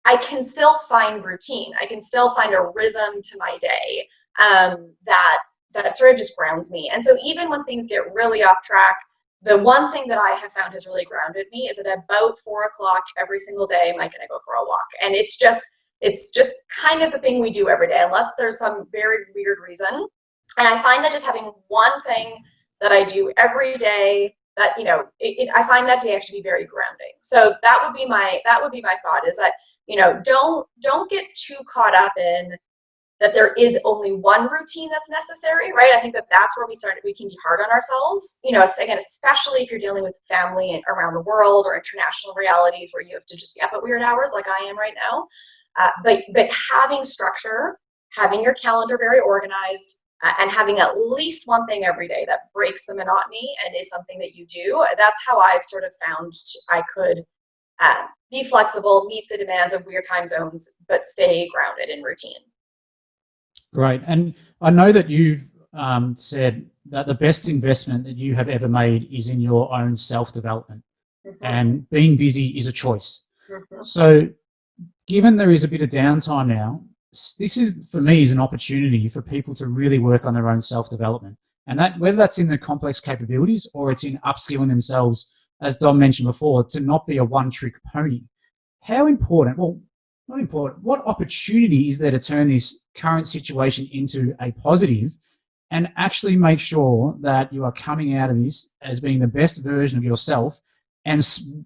I can still find routine. I can still find a rhythm to my day that sort of just grounds me. And so even when things get really off track, the one thing that I have found has really grounded me is at about 4 o'clock every single day, Mike and I go for a walk. And it's just kind of the thing we do every day, unless there's some very weird reason. And I find that just having one thing that I do every day that, I find that to actually be very grounding. So that would be my thought is that, don't get too caught up in that there is only one routine that's necessary, right? I think that that's where we can be hard on ourselves, again, especially if you're dealing with family around the world or international realities where you have to just be up at weird hours like I am right now. But having structure, having your calendar very organized, and having at least one thing every day that breaks the monotony and is something that you do, that's how I've sort of found I could be flexible, meet the demands of weird time zones, but stay grounded in routine. Great. And I know that you've said that the best investment that you have ever made is in your own self-development. Mm-hmm. And being busy is a choice. Mm-hmm. So given there is a bit of downtime now, this is, for me, is an opportunity for people to really work on their own self-development. And that, whether that's in the complex capabilities or it's in upskilling themselves, as Dom mentioned before, to not be a one-trick pony. How important, well, not important, what opportunity is there to turn this current situation into a positive and actually make sure that you are coming out of this as being the best version of yourself and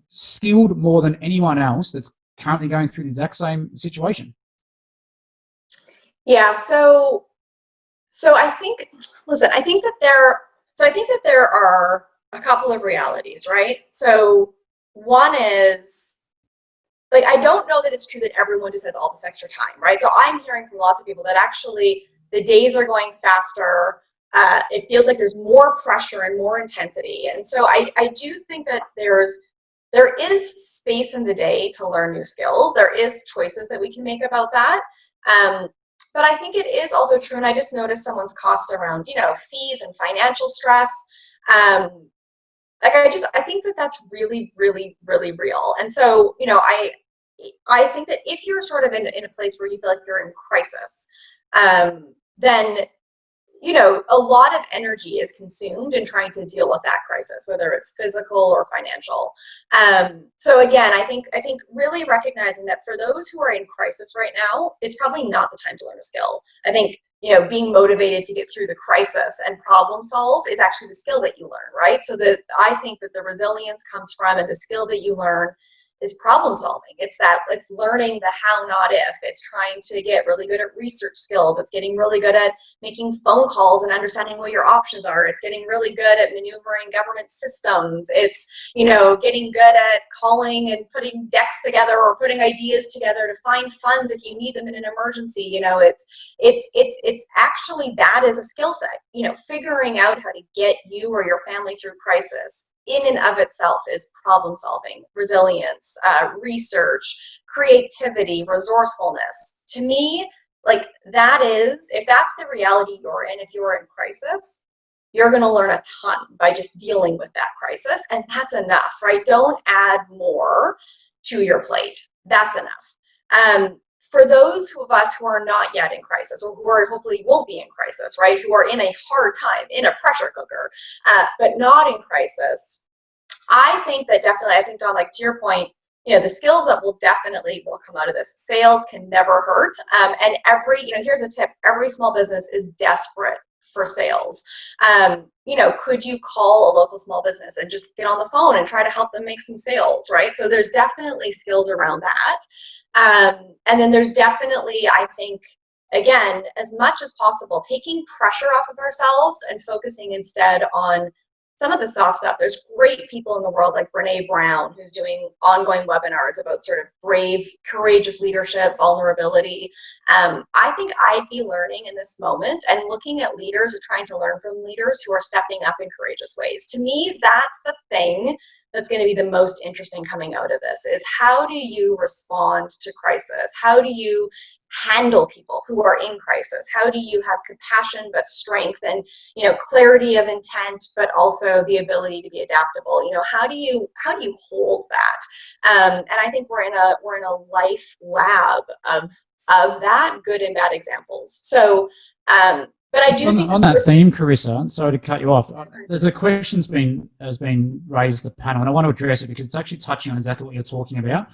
skilled more than anyone else that's currently going through the exact same situation? Yeah, so I think, listen, I think that there are a couple of realities, right? So one is, like, I don't know that it's true that everyone just has all this extra time, right? So I'm hearing from lots of people that actually the days are going faster. It feels like there's more pressure and more intensity. And so I do think that there is space in the day to learn new skills. There is choices that we can make about that. But I think it is also true, and I just noticed someone's cost around, fees and financial stress. I think that that's really, really, really real. And so, I think that if you're sort of in a place where you feel like you're in crisis, then, a lot of energy is consumed in trying to deal with that crisis, whether it's physical or financial. So again, I think really recognizing that for those who are in crisis right now, it's probably not the time to learn a skill. I think, being motivated to get through the crisis and problem solve is actually the skill that you learn, right? So that I think that the resilience comes from, and the skill that you learn is problem solving. It's learning the how, not if. It's trying to get really good at research skills. It's getting really good at making phone calls and understanding what your options are. It's getting really good at maneuvering government systems. It's, getting good at calling and putting decks together or putting ideas together to find funds if you need them in an emergency. It's actually, that is a skill set. Figuring out how to get you or your family through crisis in and of itself is problem solving, resilience, research, creativity, resourcefulness. To me, like, that is, if that's the reality you're in, if you're in crisis, you're going to learn a ton by just dealing with that crisis. And that's enough, right? Don't add more to your plate. That's enough. For those of us who are not yet in crisis, or who are hopefully won't be in crisis, right, who are in a hard time, in a pressure cooker, but not in crisis, I think that definitely, Don, like, to your point, the skills that will come out of this. Sales can never hurt. And here's a tip, every small business is desperate for sales. Could you call a local small business and just get on the phone and try to help them make some sales, right? So there's definitely skills around that. And then there's definitely, I think, again, as much as possible, taking pressure off of ourselves and focusing instead on some of the soft stuff. There's great people in the world like Brene Brown, who's doing ongoing webinars about sort of brave, courageous leadership, vulnerability. I think I'd be learning in this moment and looking at leaders or trying to learn from leaders who are stepping up in courageous ways. To me, that's the thing that's going to be the most interesting coming out of this, is how do you respond to crisis? How do you handle people who are in crisis? How do you have compassion but strength, and clarity of intent, but also the ability to be adaptable? How do you hold that? And I think we're in a life lab of that, good and bad examples. So but I do think on that theme, Carissa, sorry to cut you off. There's a question has been raised the panel, and I want to address it because it's actually touching on exactly what you're talking about.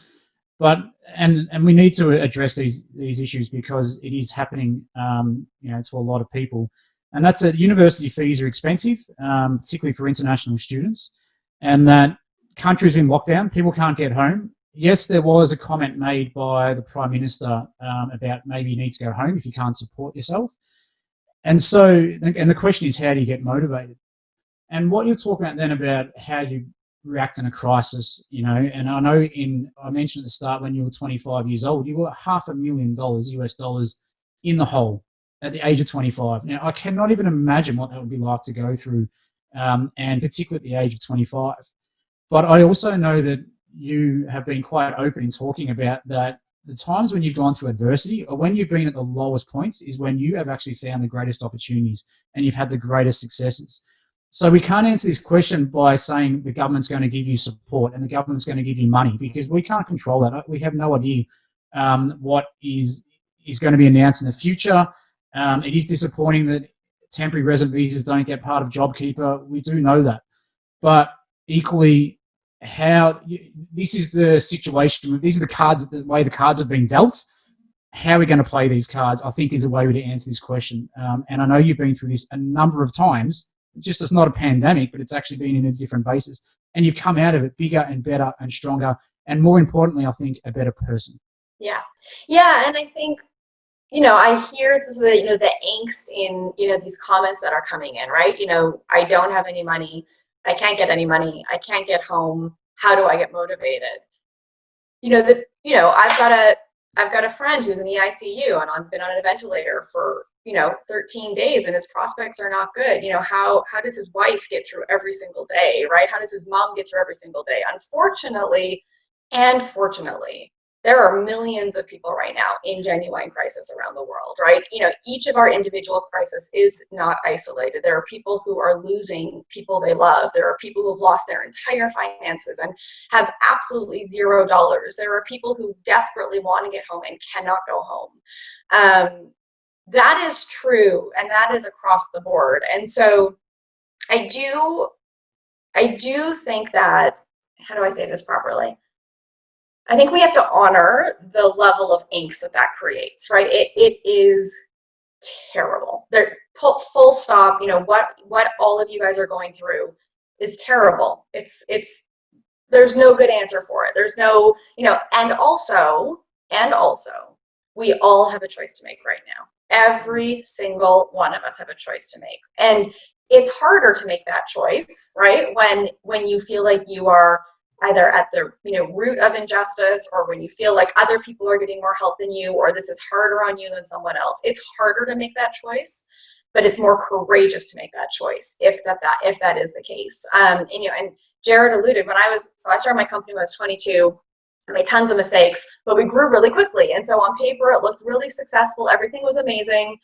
But and we need to address these issues because it is happening, to a lot of people, and that's that university fees are expensive, particularly for international students, and that countries in lockdown, people can't get home. yes, there was a comment made by the Prime Minister about maybe you need to go home if you can't support yourself. And the question is, how do you get motivated? And what you're talking about then about how you react in a crisis, and I know I mentioned at the start when you were 25 years old, you were $500,000 US dollars in the hole at the age of 25. Now, I cannot even imagine what that would be like to go through, and particularly at the age of 25. But I also know that you have been quite open in talking about that the times when you've gone through adversity or when you've been at the lowest points is when you have actually found the greatest opportunities and you've had the greatest successes. So we can't answer this question by saying the government's going to give you support and the government's going to give you money, because we can't control that. We have no idea what is going to be announced in the future. It is disappointing that temporary resident visas don't get part of JobKeeper. We do know that. But equally, this is the situation, these are the cards, the way the cards have been dealt. How are we going to play these cards, I think, is a way to answer this question. And I know you've been through this a number of times. It's not a pandemic, but it's actually been in a different basis. And you've come out of it bigger and better and stronger. And more importantly, I think, a better person. Yeah. Yeah. And I think, I hear the angst in, these comments that are coming in, right? I don't have any money. I can't get any money. I can't get home. How do I get motivated? I've got a friend who's in the ICU and I've been on a ventilator for 13 days and his prospects are not good. How does his wife get through every single day, right? How does his mom get through every single day? Unfortunately and fortunately, there are millions of people right now in genuine crisis around the world, right? Each of our individual crises is not isolated. There are people who are losing people they love. There are people who have lost their entire finances and have absolutely $0. There are people who desperately want to get home and cannot go home. That is true, and that is across the board. And so I do think that, how do I say this properly? I think we have to honor the level of angst that creates, right? It is terrible. Full stop. What all of you guys are going through is terrible. There's no good answer for it. There's no, and also, we all have a choice to make right now. Every single one of us have a choice to make. And it's harder to make that choice, right? When you feel like you are either at the root of injustice, or when you feel like other people are getting more help than you, or this is harder on you than someone else. It's harder to make that choice, but it's more courageous to make that choice if that is the case. And Jared alluded, I started my company when I was 22. I made tons of mistakes, but we grew really quickly. And so on paper, it looked really successful. Everything was amazing.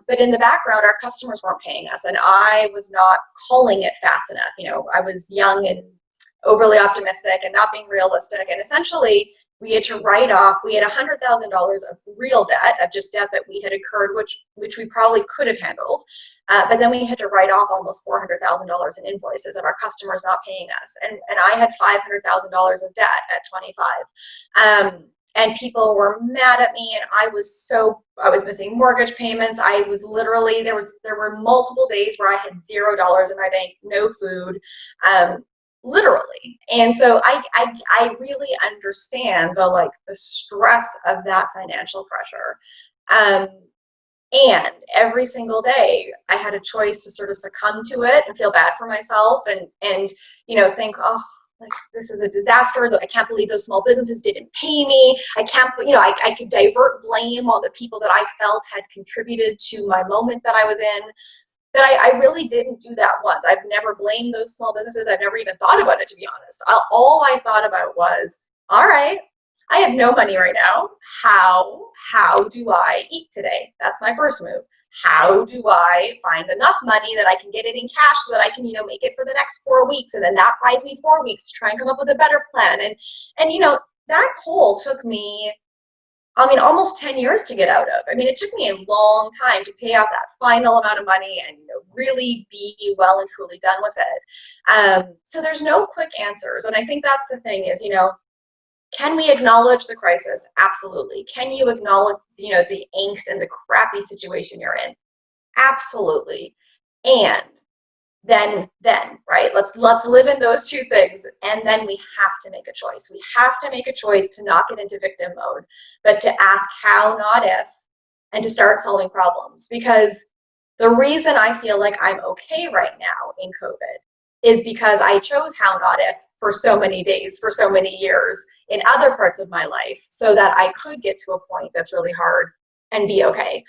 But in the background, our customers weren't paying us, and I was not calling it fast enough. I was young and overly optimistic and not being realistic. And essentially, we had to write off, we had $100,000 of real debt, of just debt that we had incurred, which we probably could have handled. But then we had to write off almost $400,000 in invoices of our customers not paying us. And I had $500,000 of debt at 25. And people were mad at me, and I was missing mortgage payments. I was literally, there were multiple days where I had $0 in my bank, no food. Literally. And so I really understand the stress of that financial pressure. And every single day I had a choice to sort of succumb to it and feel bad for myself and think, oh, this is a disaster. I can't believe those small businesses didn't pay me. I can't, I could divert blame on the people that I felt had contributed to my moment that I was in. But I really didn't do that once. I've never blamed those small businesses. I've never even thought about it, to be honest. All I thought about was, all right, I have no money right now. How do I eat today? That's my first move. How do I find enough money that I can get it in cash so that I can, make it for the next 4 weeks? And then that buys me 4 weeks to try and come up with a better plan. And that hole took me, almost 10 years to get out of. It took me a long time to pay off that final amount of money and really be well and truly done with it. So there's no quick answers. And I think that's the thing is, can we acknowledge the crisis? Absolutely. Can you acknowledge, the angst and the crappy situation you're in? Absolutely. And then, right? Let's live in those two things. And then we have to make a choice. We have to make a choice to not get into victim mode, but to ask how, not if, and to start solving problems. Because the reason I feel like I'm okay right now in COVID is because I chose how, not if for so many days, for so many years in other parts of my life, so that I could get to a point that's really hard and be okay.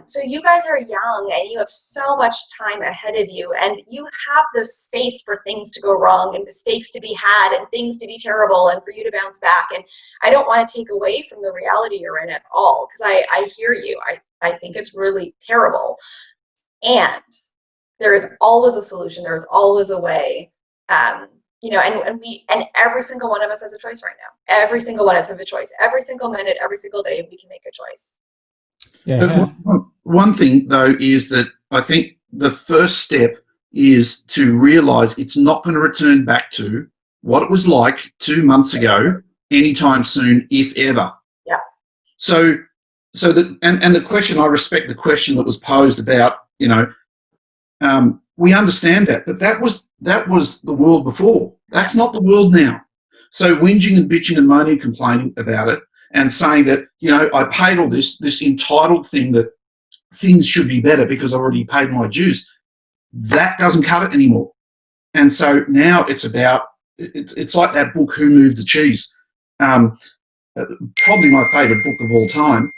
So you guys are young and you have so much time ahead of you, and you have the space for things to go wrong and mistakes to be had and things to be terrible and for you to bounce back. And I don't want to take away from the reality you're in at all, because I hear you. I think it's really terrible. And there is always a solution. There is always a way. You know, and every single one of us has a choice right now. Every single one of us has a choice. Every single minute, every single day, we can make a choice. Yeah. One thing, though, is that I think the first step is to realise it's not going to return back to what it was like 2 months ago anytime soon, if ever. Yeah. So the question, I respect the question that was posed about, you know, we understand that, but that was the world before. That's not the world now. So whinging and bitching and moaning and complaining about it and saying that, you know, I paid all this entitled thing that things should be better because I've already paid my dues, that doesn't cut it anymore. And so now it's about, it's like that book, Who Moved the Cheese? Probably my favourite book of all time.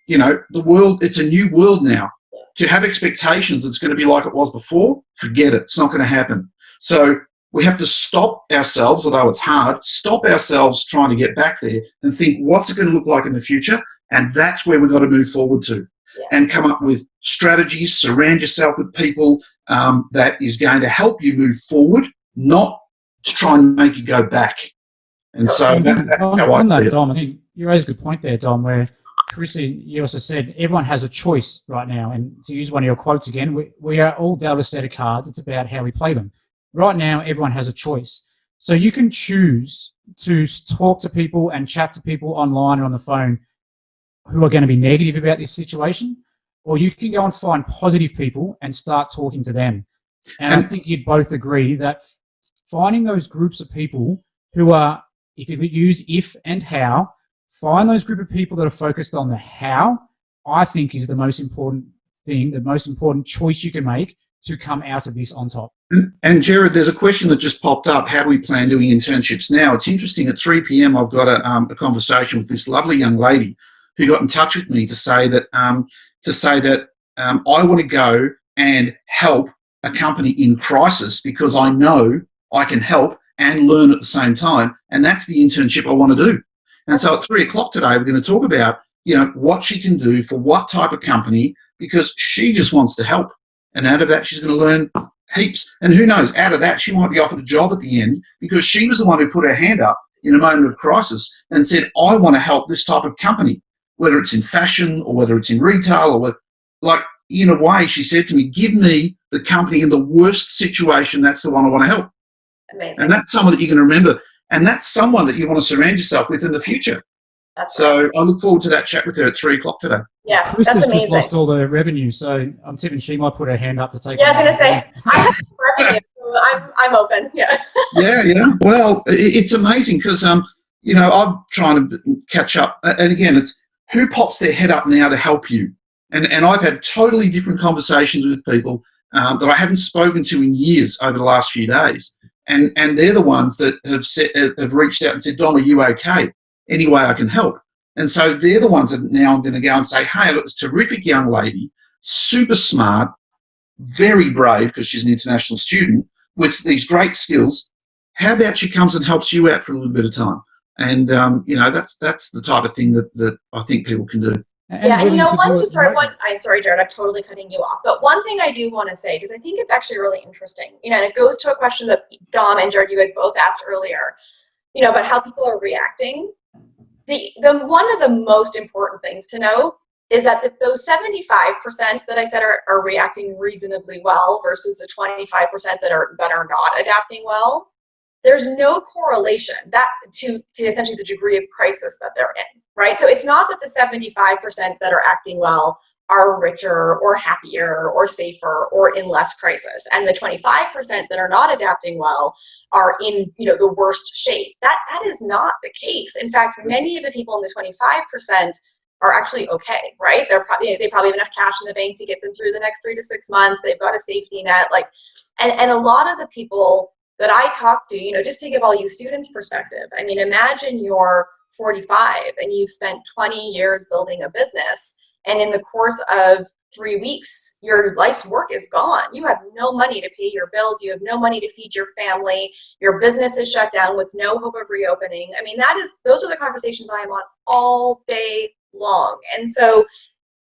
You know, the world, it's a new world now. To have expectations that's going to be like it was before, forget it. It's not going to happen. So we have to stop ourselves, although it's hard, stop ourselves trying to get back there and think, what's it going to look like in the future? And that's where we've got to move forward to. And come up with strategies, surround yourself with people that is going to help you move forward, not to try and make you go back. And so that's how I see it. Dom, I think you raised a good point there, Dom, where Carissa, you also said everyone has a choice right now. And to use one of your quotes again, we are all dealt a set of cards. It's about how we play them. Right now, everyone has a choice. So you can choose to talk to people and chat to people online or on the phone who are going to be negative about this situation, or you can go and find positive people and start talking to them. And I think you'd both agree that finding those groups of people who are, if you use if and how, find those group of people that are focused on the how, I think is the most important thing, the most important choice you can make to come out of this on top. And Jared, there's a question that just popped up. How do we plan doing internships now? It's interesting. At 3 p.m, I've got a conversation with this lovely young lady who got in touch with me to say that I want to go and help a company in crisis because I know I can help and learn at the same time, and that's the internship I want to do. And so at 3 o'clock today, we're going to talk about, you know, what she can do for what type of company, because she just wants to help. And out of that, she's going to learn heaps. And who knows, out of that, she might be offered a job at the end because she was the one who put her hand up in a moment of crisis and said, I want to help this type of company, whether it's in fashion or whether it's in retail or like, in a way, she said to me, give me the company in the worst situation. That's the one I want to help. Amazing. And that's someone that you're going to remember. And that's someone that you want to surround yourself with in the future. So I look forward to that chat with her at 3 o'clock today. Yeah, Carissa's that's amazing. just lost all the revenue, so I'm tipping she might put her hand up to take. Yeah, I was going to say, I have revenue, so I'm open. Yeah. Yeah. Well, it's amazing because you know, I'm trying to catch up, and again, it's who pops their head up now to help you. And I've had totally different conversations with people that I haven't spoken to in years over the last few days. And they're the ones that have reached out and said, Dom, are you okay? Any way I can help? And so they're the ones that now I'm going to go and say, hey, look, this terrific young lady, super smart, very brave because she's an international student with these great skills. How about she comes and helps you out for a little bit of time? And, you know, that's the type of thing that I think people can do. And you know, sorry, Jared, I'm totally cutting you off. But one thing I do want to say, because I think it's actually really interesting, you know, and it goes to a question that Dom and Jared, you guys both asked earlier, you know, about how people are reacting. The one of the most important things to know is that those 75% that I said are reacting reasonably well versus the 25% that are not adapting well. There's no correlation that to essentially the degree of crisis that they're in, right? So it's not that the 75% that are acting well are richer or happier or safer or in less crisis. And the 25% that are not adapting well are in, the worst shape. That is not the case. In fact, many of the people in the 25% are actually okay, right? They probably have enough cash in the bank to get them through the next 3 to 6 months. They've got a safety net, and a lot of the people that I talk to, just to give all you students perspective, I mean, imagine you're 45 and you've spent 20 years building a business, and in the course of 3 weeks, your life's work is gone. You have no money to pay your bills. You have no money to feed your family. Your business is shut down with no hope of reopening. I mean, those are the conversations I am on all day long. And so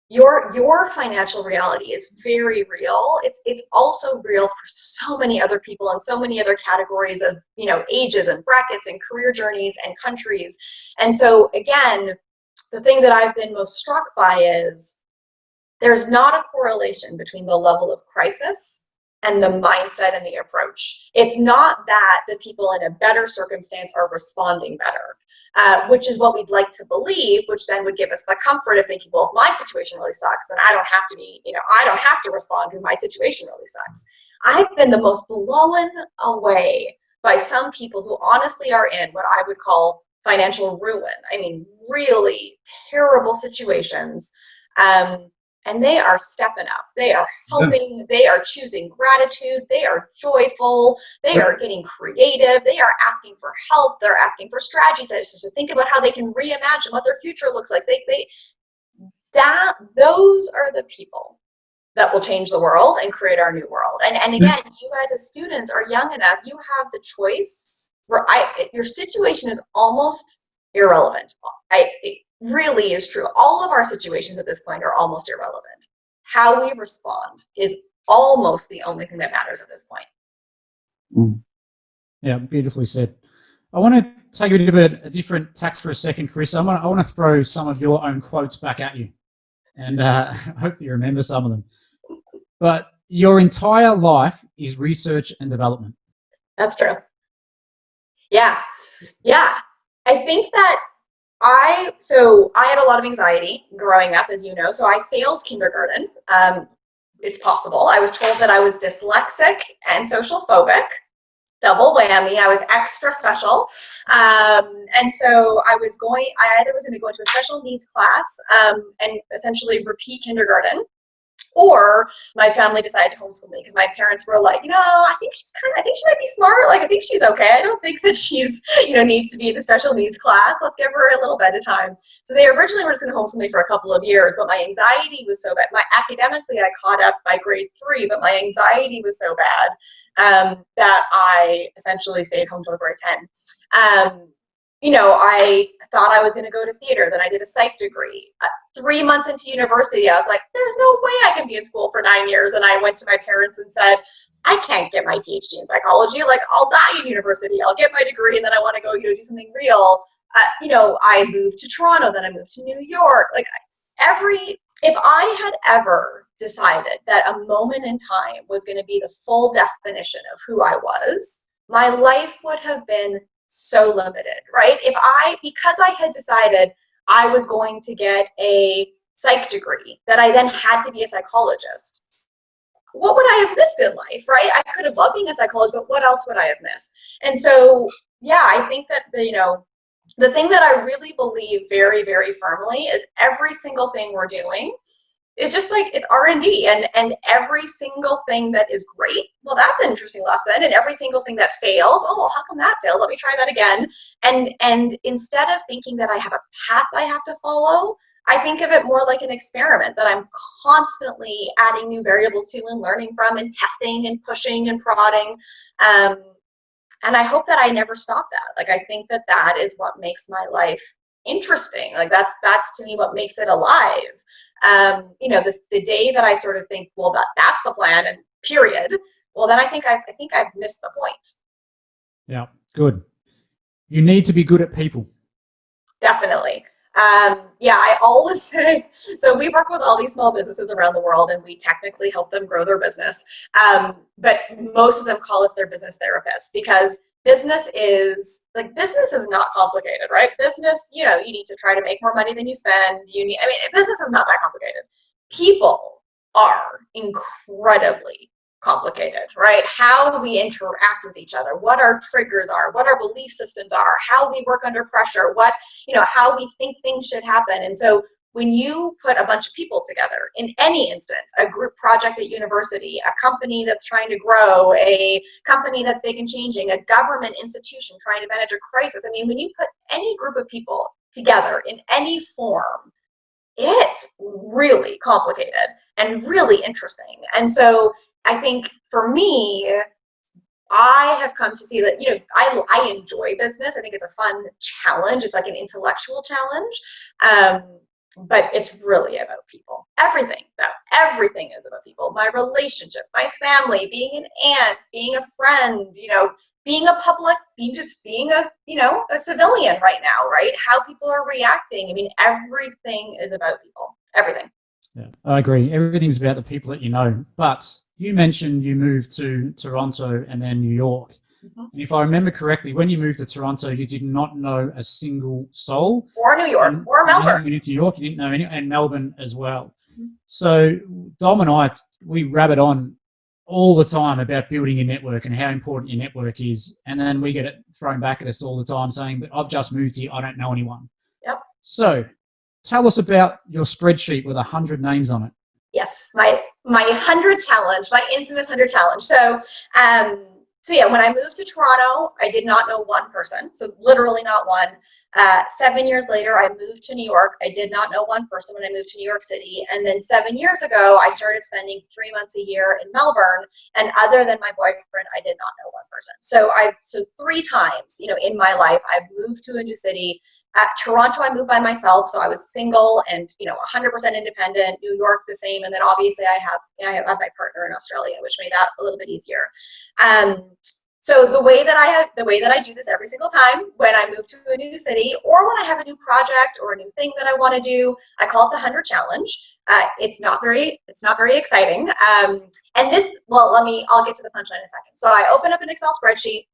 your financial reality is very real. It's also real for so many other people and so many other categories of, ages and brackets and career journeys and countries. And so again, the thing that I've been most struck by is there's not a correlation between the level of crisis and the mindset and the approach. It's not that the people in a better circumstance are responding better, which is what we'd like to believe, which then would give us the comfort of thinking, well, if my situation really sucks, then I don't have to I don't have to respond because my situation really sucks. I've been the most blown away by some people who honestly are in what I would call financial ruin. I mean, really terrible situations. And they are stepping up. They are helping. They are choosing gratitude. They are joyful. They are getting creative. They are asking for help. They're asking for strategies to think about how they can reimagine what their future looks like. Those are the people that will change the world and create our new world. And again, you guys as students are young enough. You have the choice. Your situation is almost irrelevant. It really is true. All of our situations at this point are almost irrelevant. How we respond is almost the only thing that matters at this point. Yeah, beautifully said. I want to take a bit of a different tack for a second, Chris. I want to throw some of your own quotes back at you, and hopefully you remember some of them. But your entire life is research and development. That's true. Yeah. I think that I had a lot of anxiety growing up, as you know, so I failed kindergarten. It's possible. I was told that I was dyslexic and social phobic. Double whammy. I was extra special. And so I either was going to go into a special needs class and essentially repeat kindergarten, or my family decided to homeschool me because my parents were like, I think she might be smart. I think she's okay. I don't think that she's, needs to be in the special needs class. Let's give her a little bit of time. So they originally were just going to homeschool me for a couple of years, but my anxiety was so bad. Academically, I caught up by grade 3, but my anxiety was so bad that I essentially stayed home till grade 10. I thought I was going to go to theater. Then I did a psych degree. 3 months into university, I was like, there's no way I can be in school for 9 years. And I went to my parents and said, I can't get my PhD in psychology. I'll die in university. I'll get my degree, and then I want to go, do something real. I moved to Toronto, then I moved to New York. If I had ever decided that a moment in time was going to be the full definition of who I was, my life would have been so limited, right? Because I had decided I was going to get a psych degree, that I then had to be a psychologist, what would I have missed in life, right? I could have loved being a psychologist, but what else would I have missed? And so, yeah, I think that, the thing that I really believe very, very firmly is every single thing we're doing is just it's R&D, and every single thing that is great, well, that's an interesting lesson. And every single thing that fails, oh, well, how come that failed? Let me try that again. And instead of thinking that I have a path I have to follow, I think of it more like an experiment that I'm constantly adding new variables to and learning from and testing and pushing and prodding. And I hope that I never stop that. I think that is what makes my life interesting. That's to me what makes it alive. The day that I sort of think, well, that's the plan and period, well, then I think I've missed the point. Yeah, good. You need to be good at people. Definitely. I always say, so we work with all these small businesses around the world, and we technically help them grow their business. But most of them call us their business therapists, because business is not complicated, right? Business, you need to try to make more money than you spend. Business is not that complicated. people are incredibly complicated, right? How we interact with each other, what our triggers are, what our belief systems are, how we work under pressure, what, how we think things should happen. And so when you put a bunch of people together in any instance, a group project at university, a company that's trying to grow, a company that's big and changing, a government institution trying to manage a crisis, I mean, when you put any group of people together in any form, it's really complicated and really interesting. And so I think for me, I have come to see that, I enjoy business. I think it's a fun challenge. It's like an intellectual challenge. But it's really about people. Everything is about people. My relationship, my family, being an aunt, being a friend, being a public, being a civilian right now, right? How people are reacting. I mean, everything is about people. Everything. Yeah, I agree. Everything's about the people that you know. But you mentioned you moved to Toronto and then New York. Mm-hmm. And if I remember correctly, when you moved to Toronto, you did not know a single soul. Or New York, or Melbourne. When you went to New York, you didn't know any, and Melbourne as well. Mm-hmm. So Dom and I, we rabbit on all the time about building your network and how important your network is. And then we get it thrown back at us all the time saying, but I've just moved here, I don't know anyone. Yep. So tell us about your spreadsheet with 100 names on it. Yes, my 100 challenge, my infamous 100 challenge. So yeah, when I moved to Toronto, I did not know one person. So literally not one. 7 years later, I moved to New York. I did not know one person when I moved to New York City. And then 7 years ago, I started spending 3 months a year in Melbourne. And other than my boyfriend, I did not know one person. So 3 times, in my life, I've moved to a new city. At Toronto, I moved by myself, so I was single and 100% independent. New York, the same, and then obviously I have my partner in Australia, which made that a little bit easier. So the way that I do this every single time when I move to a new city or when I have a new project or a new thing that I want to do, I call it the 100 challenge. It's not very exciting. And this, I'll get to the punchline in a second. So I open up an Excel spreadsheet,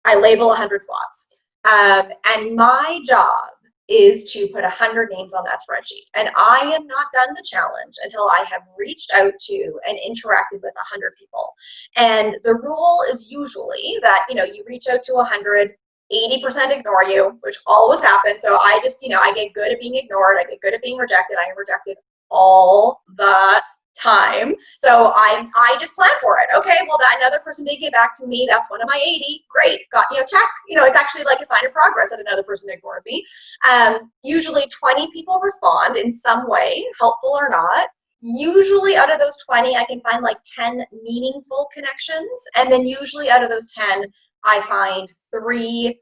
I label 100 spots. And my job is to put 100 names on that spreadsheet. And I am not done the challenge until I have reached out to and interacted with 100 people. And the rule is usually that, you reach out to 100, 80% ignore you, which always happens. So I just, I get good at being ignored. I get good at being rejected. I am rejected all the time. So I just plan for it. Okay, well, another person did get back to me. That's one of my 80. Great. Got, check. It's actually like a sign of progress that another person ignored me. Usually 20 people respond in some way, helpful or not. Usually out of those 20, I can find like 10 meaningful connections. And then usually out of those 10, I find 3,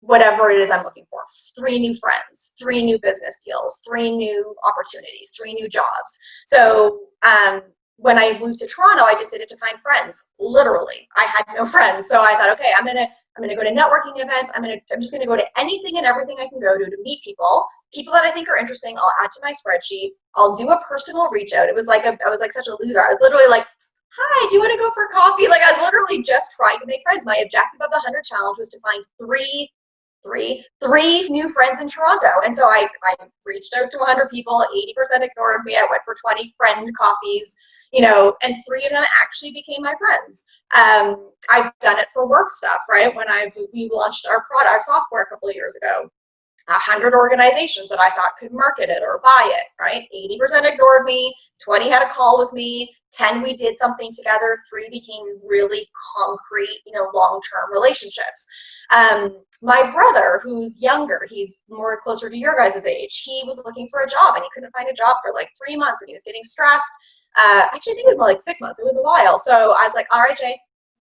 whatever it is I'm looking for, 3 new friends, 3 new business deals, 3 new opportunities, 3 new jobs. So when I moved to Toronto, I just did it to find friends. Literally, I had no friends. So I thought, okay, I'm gonna go to networking events. I'm just gonna go to anything and everything I can go to meet people that I think are interesting. I'll add to my spreadsheet. I'll do a personal reach out. I was like such a loser. I was literally like, hi, do you want to go for coffee? Like I was literally just trying to make friends. My objective of the 100 challenge was to find three new friends in Toronto. And so I reached out to 100 people, 80% ignored me. I went for 20 friend coffees, and 3 of them actually became my friends. I've done it for work stuff, right? When we launched our software a couple of years ago, 100 organizations that I thought could market it or buy it, right? 80% ignored me, 20 had a call with me, 10 we did something together, 3 became really concrete, long-term relationships. My brother, who's younger, he's more closer to your guys' age, he was looking for a job and he couldn't find a job for like 3 months and he was getting stressed. Actually, I think it was more like 6 months. It was a while. So I was like, all right, Jay,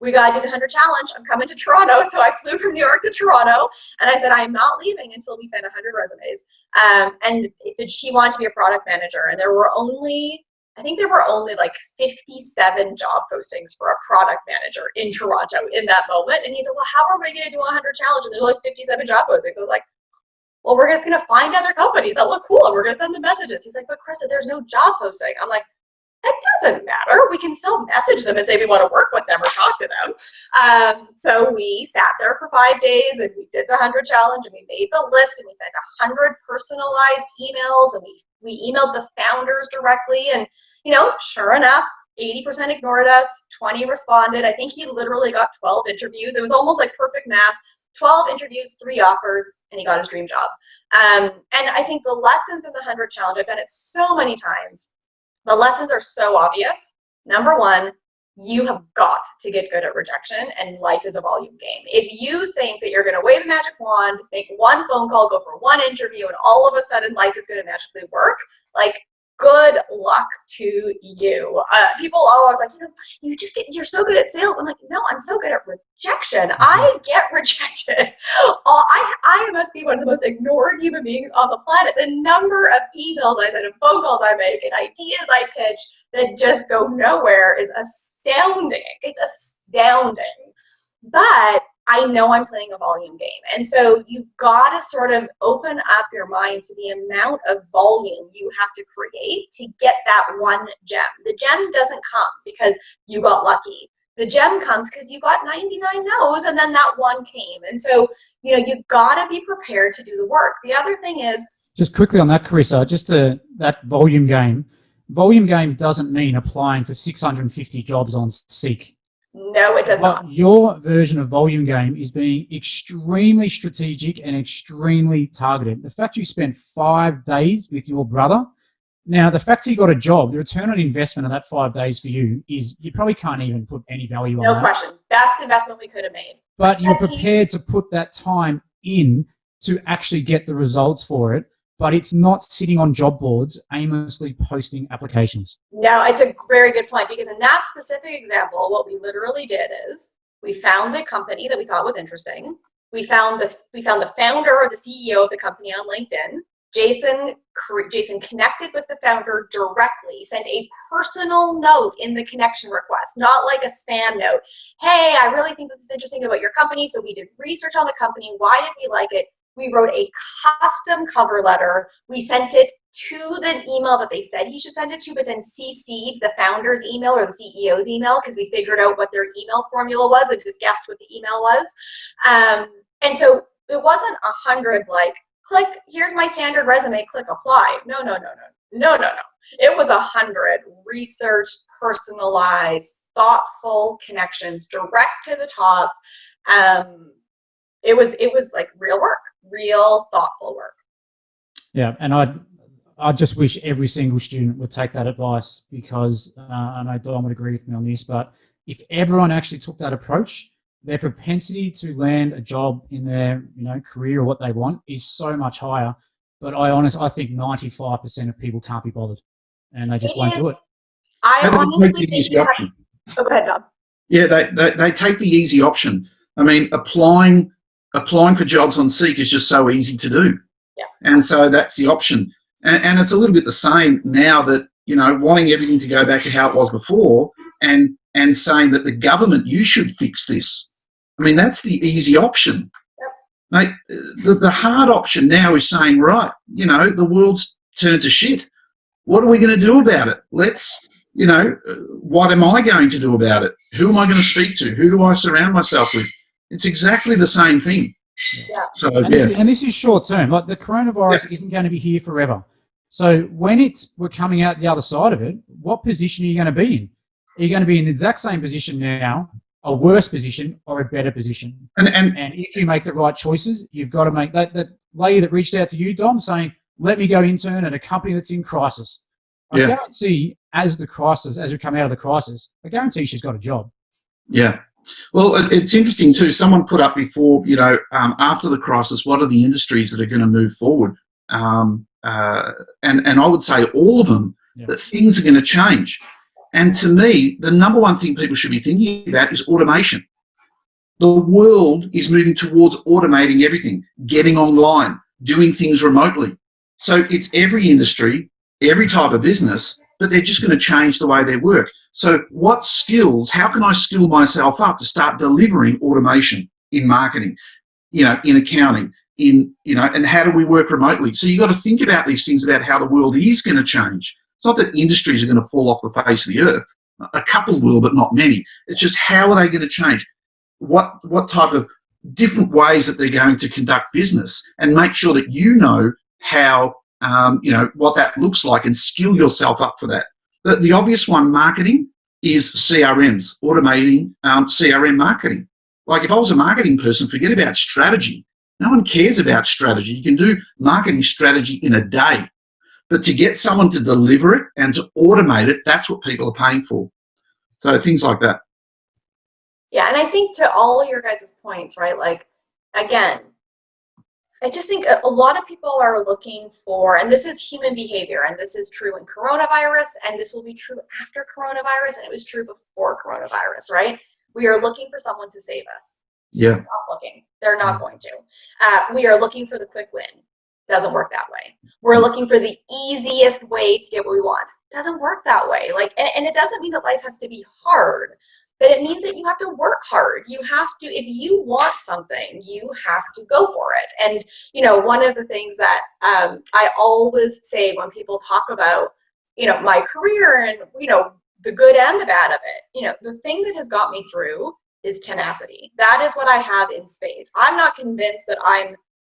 we got to do the 100 challenge. I'm coming to Toronto. So I flew from New York to Toronto and I said, I'm not leaving until we send 100 resumes. And he wanted to be a product manager. And there were only like 57 job postings for a product manager in Toronto in that moment. And he said, well, how are we going to do a 100 challenge? And there's only 57 job postings. I was like, well, we're just going to find other companies that look cool and we're going to send them messages. He's like, but Carissa, there's no job posting. I'm like, it doesn't matter. We can still message them and say we want to work with them or talk to them. So we sat there for 5 days and we did the 100 challenge and we made the list and we sent 100 personalized emails and we We emailed the founders directly, and sure enough, 80% ignored us, 20 responded. I think he literally got 12 interviews. It was almost like perfect math. 12 interviews, 3 offers, and he got his dream job. And I think the lessons in the 100 challenge, I've done it so many times. The lessons are so obvious. Number one, you have got to get good at rejection, and life is a volume game. If you think that you're going to wave a magic wand, make one phone call, go for one interview, and all of a sudden life is going to magically work, like, good luck to you. People always like, you're so good at sales. I'm like, no, I'm so good at rejection. I get rejected. I must be one of the most ignored human beings on the planet. The number of emails I send and phone calls I make and ideas I pitch that just go nowhere is astounding. It's astounding. But I know I'm playing a volume game. And so you've got to sort of open up your mind to the amount of volume you have to create to get that one gem. The gem doesn't come because you got lucky. The gem comes because you got 99 no's and then that one came. And so, you've got to be prepared to do the work. The other thing is, just quickly on that, Carissa, that volume game. Volume game doesn't mean applying for 650 jobs on Seek. No, it does not. Your version of volume game is being extremely strategic and extremely targeted. The fact you spent 5 days with your brother, now the fact that you got a job, the return on investment of that 5 days for you is you probably can't even put any value on that. No question. Best investment we could have made. But you're prepared to put that time in to actually get the results for it. But it's not sitting on job boards aimlessly posting applications. No, it's a very good point, because in that specific example, what we literally did is we found the company that we thought was interesting. We found the founder or the CEO of the company on LinkedIn. Jason connected with the founder directly, sent a personal note in the connection request, not like a spam note. Hey, I really think this is interesting about your company. So we did research on the company. Why did we like it? We wrote a custom cover letter. We sent it to the email that they said he should send it to, but then CC'd the founder's email or the CEO's email, because we figured out what their email formula was and just guessed what the email was. And so it wasn't 100 like, click, here's my standard resume, click apply. No. It was 100 researched, personalized, thoughtful connections, direct to the top. It was like real work, real thoughtful work. Yeah, and I just wish every single student would take that advice, because I know Dom would agree with me on this, but if everyone actually took that approach, their propensity to land a job in their career or what they want is so much higher. But I think 95% of people can't be bothered, and they just won't do it. I honestly think you have. Oh, go ahead, Dom. Yeah, they take the easy option. I mean, applying for jobs on Seek is just so easy to do. Yeah. And so that's the option. And it's a little bit the same now that, wanting everything to go back to how it was before and saying that the government, you should fix this. I mean, that's the easy option. Yep. Mate, the hard option now is saying, right, the world's turned to shit. What are we going to do about it? What am I going to do about it? Who am I going to speak to? Who do I surround myself with? It's exactly the same thing. Yeah. So, and this is short term. Like, the coronavirus isn't going to be here forever. So when we're coming out the other side of it, what position are you going to be in? Are you going to be in the exact same position now, a worse position, or a better position? And if you make the right choices, you've got to make that lady that reached out to you, Dom, saying, let me go intern at a company that's in crisis. I guarantee as we come out of the crisis, I guarantee she's got a job. Yeah. Well, it's interesting too. Someone put up before, after the crisis, what are the industries that are going to move forward? And I would say all of them, that things are going to change. And to me, the number one thing people should be thinking about is automation. The world is moving towards automating everything, getting online, doing things remotely. So it's every industry, every type of business, but they're just going to change the way they work. So what skills, how can I skill myself up to start delivering automation in marketing, in accounting, and how do we work remotely? So you've got to think about these things, about how the world is going to change. It's not that industries are going to fall off the face of the earth. A couple will, but not many. It's just how are they going to change? What type of different ways that they're going to conduct business, and make sure that you know how what that looks like and skill yourself up for that. The obvious one, marketing, is CRMs, automating CRM marketing. Like if I was a marketing person, forget about strategy. No one cares about strategy. You can do marketing strategy in a day. But to get someone to deliver it and to automate it, that's what people are paying for. So things like that. Yeah, and I think to all your guys' points, right, like, again, I just think a lot of people are looking for, and this is human behavior, and this is true in coronavirus, and this will be true after coronavirus, and it was true before coronavirus, right? We are looking for someone to save us. Yeah. Stop looking. They're not going to. We are looking for the quick win. Doesn't work that way. We're looking for the easiest way to get what we want. Doesn't work that way. Like, and it doesn't mean that life has to be hard, but it means that you have to work hard. You have to, if you want something, you have to go for it. And, you know, one of the things that I always say when people talk about, you know, my career and, you know, the good and the bad of it, you know, the thing that has got me through is tenacity. That is what I have in spades. I'm not convinced that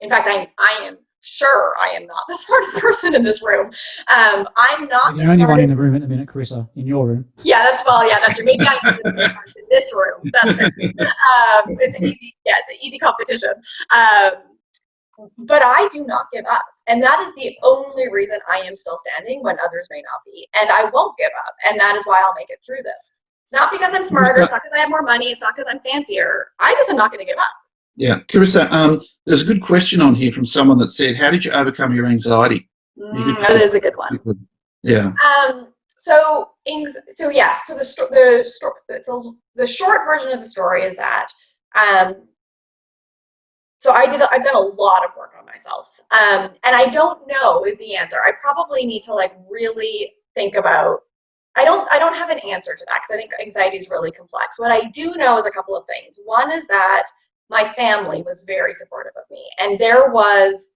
in fact, I am sure I am not the smartest person in this room. I'm not the only one in the room at the minute, Carissa, in your room. Yeah, that's true. Maybe I am the smartest in this room. That's fair. It's an easy competition. But I do not give up. And that is the only reason I am still standing when others may not be. And I won't give up. And that is why I'll make it through this. It's not because I'm smarter. It's not because I have more money. It's not because I'm fancier. I just am not going to give up. Yeah. Carissa, there's a good question on here from someone that said, how did you overcome your anxiety? That is a good one. Yeah. So the short version of the story is that so I've done a lot of work on myself, and I don't know is the answer. I probably need to like really think about. I don't have an answer to that because I think anxiety is really complex. What I do know is a couple of things. One is that my family was very supportive of me, and there was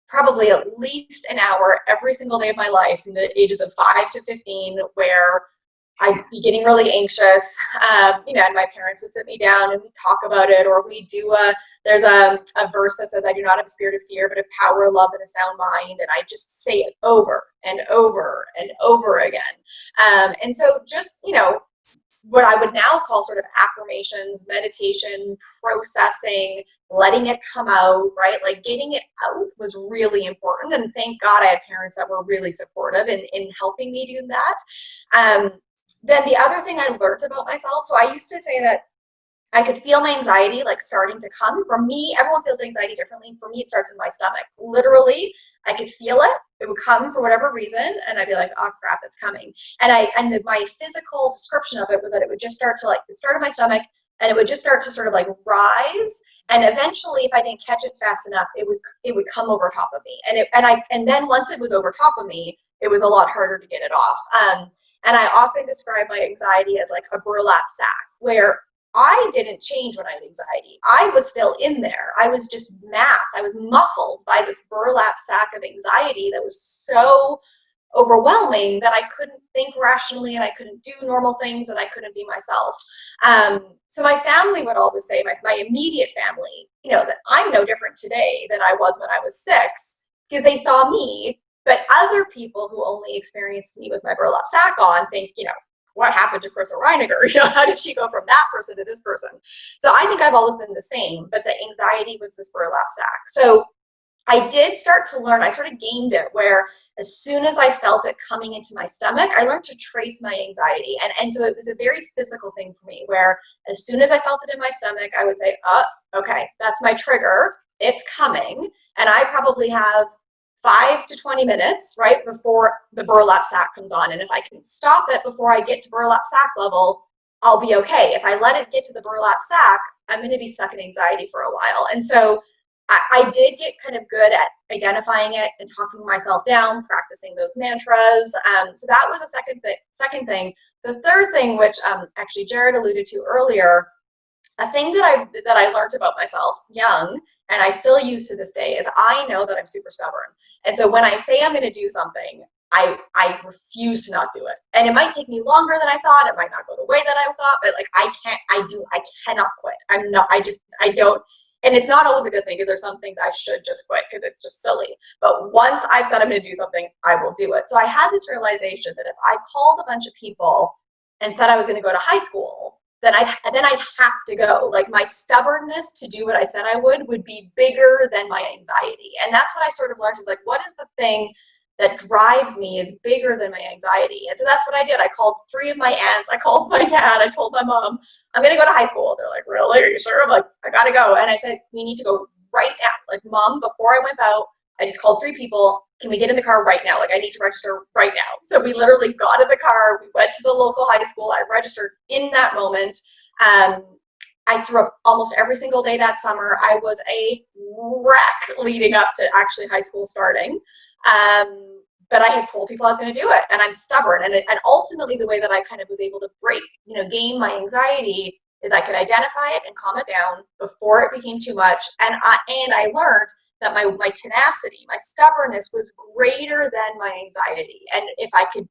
probably at least an hour every single day of my life from the ages of 5 to 15 where I'd be getting really anxious, and my parents would sit me down and we'd talk about it, or we do there's a verse that says, I do not have a spirit of fear, but of power, love, and a sound mind. And I just say it over and over and over again. And so just, what I would now call sort of affirmations, meditation, processing, letting it come out, right? Like getting it out was really important. And thank God I had parents that were really supportive in helping me do that. Then the other thing I learned about myself, so I used to say that I could feel my anxiety like starting to come. For me, everyone feels anxiety differently. For me, it starts in my stomach. Literally, I could feel it. It would come for whatever reason, and I'd be like, "Oh crap, it's coming." And my physical description of it was that it would just start to it started in my stomach, and it would just start to sort of like rise. And eventually, if I didn't catch it fast enough, it would come over top of me. And then once it was over top of me, it was a lot harder to get it off. And I often describe my anxiety as like a burlap sack, where I didn't change when I had anxiety. I was still in there. I was just masked. I was muffled by this burlap sack of anxiety that was so overwhelming that I couldn't think rationally and I couldn't do normal things and I couldn't be myself. So my family would always say, my immediate family, that I'm no different today than I was when I was 6 because they saw me. But other people who only experienced me with my burlap sack on think, what happened to Carissa Reiniger? How did she go from that person to this person? So I think I've always been the same, but the anxiety was this burlap sack. So I did start to learn, I sort of gamed it where as soon as I felt it coming into my stomach, I learned to trace my anxiety. And so it was a very physical thing for me where as soon as I felt it in my stomach, I would say, oh, okay, that's my trigger. It's coming. And I probably have 5 to 20 minutes, right, before the burlap sack comes on. And if I can stop it before I get to burlap sack level, I'll be okay. If I let it get to the burlap sack, I'm going to be stuck in anxiety for a while. And so I did get kind of good at identifying it and talking myself down, practicing those mantras. So that was a second thing. The third thing, which actually Jared alluded to earlier, a thing that I learned about myself young, and I still use to this day, is I know that I'm super stubborn. And so when I say I'm going to do something, I refuse to not do it. And it might take me longer than I thought. It might not go the way that I thought, but like I cannot quit. I don't. And it's not always a good thing because there's some things I should just quit because it's just silly. But once I've said I'm going to do something, I will do it. So I had this realization that if I called a bunch of people and said I was going to go to high school, then I'd have to go. Like my stubbornness to do what I said I would be bigger than my anxiety. And that's what I sort of learned is like, what is the thing that drives me is bigger than my anxiety. And so that's what I did. I called 3 of my aunts. I called my dad. I told my mom, I'm going to go to high school. They're like, really? Are you sure? I'm like, I got to go. And I said, we need to go right now. Like, Mom, before I went out, I just called 3 people. Can we get in the car right now? Like, I need to register right now. So we literally got in the car. We went to the local high school. I registered in that moment. I threw up almost every single day that summer. I was a wreck leading up to actually high school starting. But I had told people I was going to do it, and I'm stubborn. And ultimately, the way that I kind of was able to gain my anxiety is I could identify it and calm it down before it became too much. And I learned that my tenacity, my stubbornness was greater than my anxiety. And if I could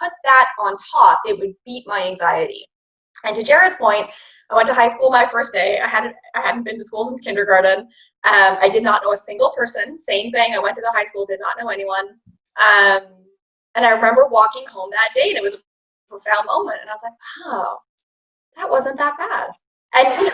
put that on top, it would beat my anxiety. And to Jared's point, I went to high school my first day. I hadn't been to school since kindergarten. I did not know a single person. Same thing. I went to the high school, did not know anyone. And I remember walking home that day, and it was a profound moment. And I was like, oh, that wasn't that bad. And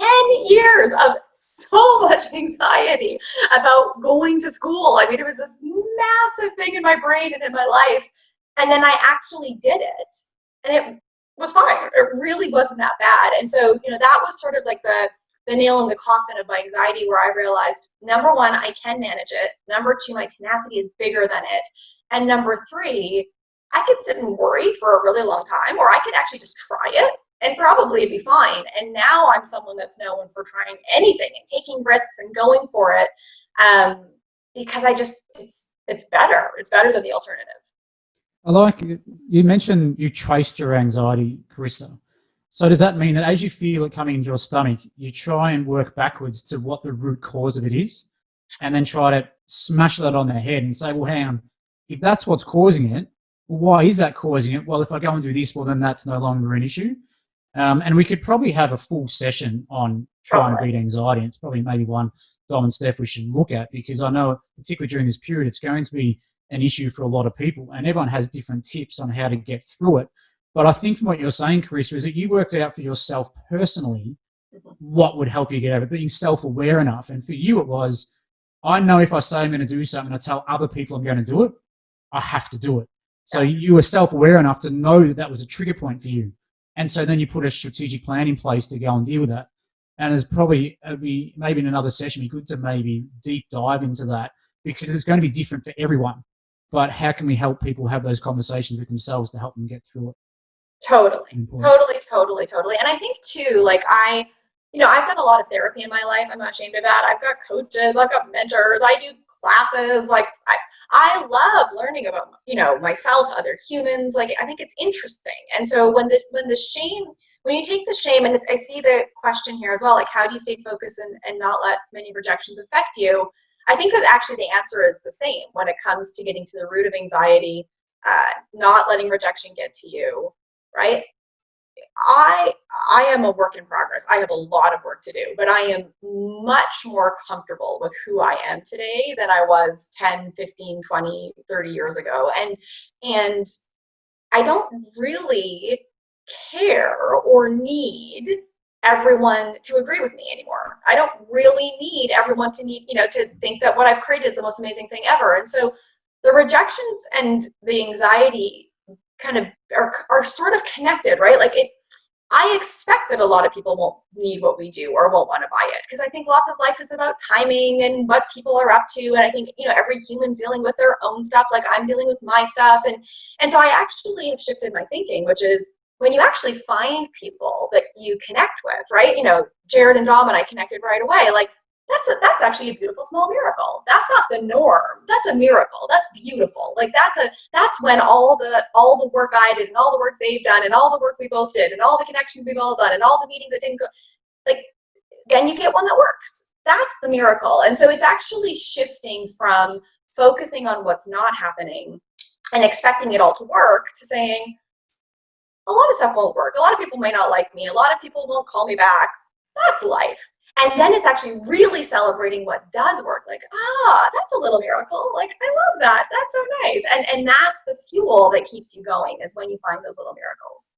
10 years of so much anxiety about going to school. I mean, it was this massive thing in my brain and in my life. And then I actually did it, and it was fine. It really wasn't that bad. And so, that was sort of like the nail in the coffin of my anxiety, where I realized, number 1, I can manage it. Number 2, my tenacity is bigger than it. And number 3, I could sit and worry for a really long time, or I could actually just try it and probably it'd be fine. And now I'm someone that's known for trying anything and taking risks and going for it, because it's better. It's better than the alternative. I like you mentioned you traced your anxiety, Carissa. So does that mean that as you feel it coming into your stomach, you try and work backwards to what the root cause of it is, and then try to smash that on the head and say, well, hang on, if that's what's causing it, well, why is that causing it? Well, if I go and do this, well, then that's no longer an issue. And we could probably have a full session on trying to beat anxiety. It's probably maybe one, Dom and Steph, we should look at, because I know, particularly during this period, it's going to be an issue for a lot of people, and everyone has different tips on how to get through it. But I think from what you're saying, Carissa, is that you worked out for yourself personally what would help you get over it, being self-aware enough. And for you, it was, I know if I say I'm going to do something, I tell other people I'm going to do it, I have to do it. So you were self-aware enough to know that that was a trigger point for you. And so then you put a strategic plan in place to go and deal with that. And it's probably, maybe in another session, it'd be good to maybe deep dive into that, because it's going to be different for everyone. But how can we help people have those conversations with themselves to help them get through it? Totally. And I think too, like I've done a lot of therapy in my life. I'm not ashamed of that. I've got coaches, I've got mentors, I do classes. Like I love learning about, myself, other humans. Like, I think it's interesting. And so when you take the shame, and I see the question here as well, like, how do you stay focused and not let many rejections affect you? I think that actually the answer is the same when it comes to getting to the root of anxiety, not letting rejection get to you, right? I am a work in progress. I have a lot of work to do, but I am much more comfortable with who I am today than I was 10, 15, 20, 30 years ago. And I don't really care or need everyone to agree with me anymore. I don't really need everyone to think that what I've created is the most amazing thing ever. And so the rejections and the anxiety kind of are sort of connected, right? Like I expect that a lot of people won't need what we do or won't want to buy it, because I think lots of life is about timing and what people are up to. And I think, every human's dealing with their own stuff, like I'm dealing with my stuff. And so I actually have shifted my thinking, which is when you actually find people that you connect with, right? Jared and Dom and I connected right away. Like that's actually a beautiful small miracle. That's not the norm. That's a miracle. That's beautiful. Like that's when all the work I did and all the work they've done and all the work we both did and all the connections we've all done and all the meetings that didn't go, like, then you get one that works. That's the miracle. And so it's actually shifting from focusing on what's not happening and expecting it all to work to saying, a lot of stuff won't work. A lot of people may not like me. A lot of people won't call me back. That's life. And then it's actually really celebrating what does work. Like, that's a little miracle. Like, I love that. That's so nice. And that's the fuel that keeps you going, is when you find those little miracles.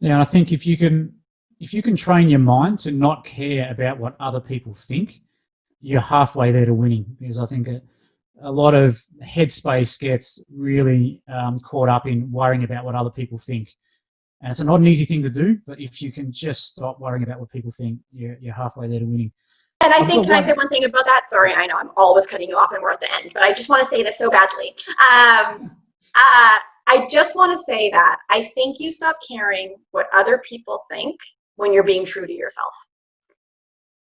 Yeah, and I think if you can train your mind to not care about what other people think, you're halfway there to winning. Because I think a lot of headspace gets really caught up in worrying about what other people think. And it's not an easy thing to do, but if you can just stop worrying about what people think, you're halfway there to winning. And I think, can I say one thing about that? Sorry, I know I'm always cutting you off and we're at the end, but I just want to say this so badly. I just want to say that I think you stop caring what other people think when you're being true to yourself.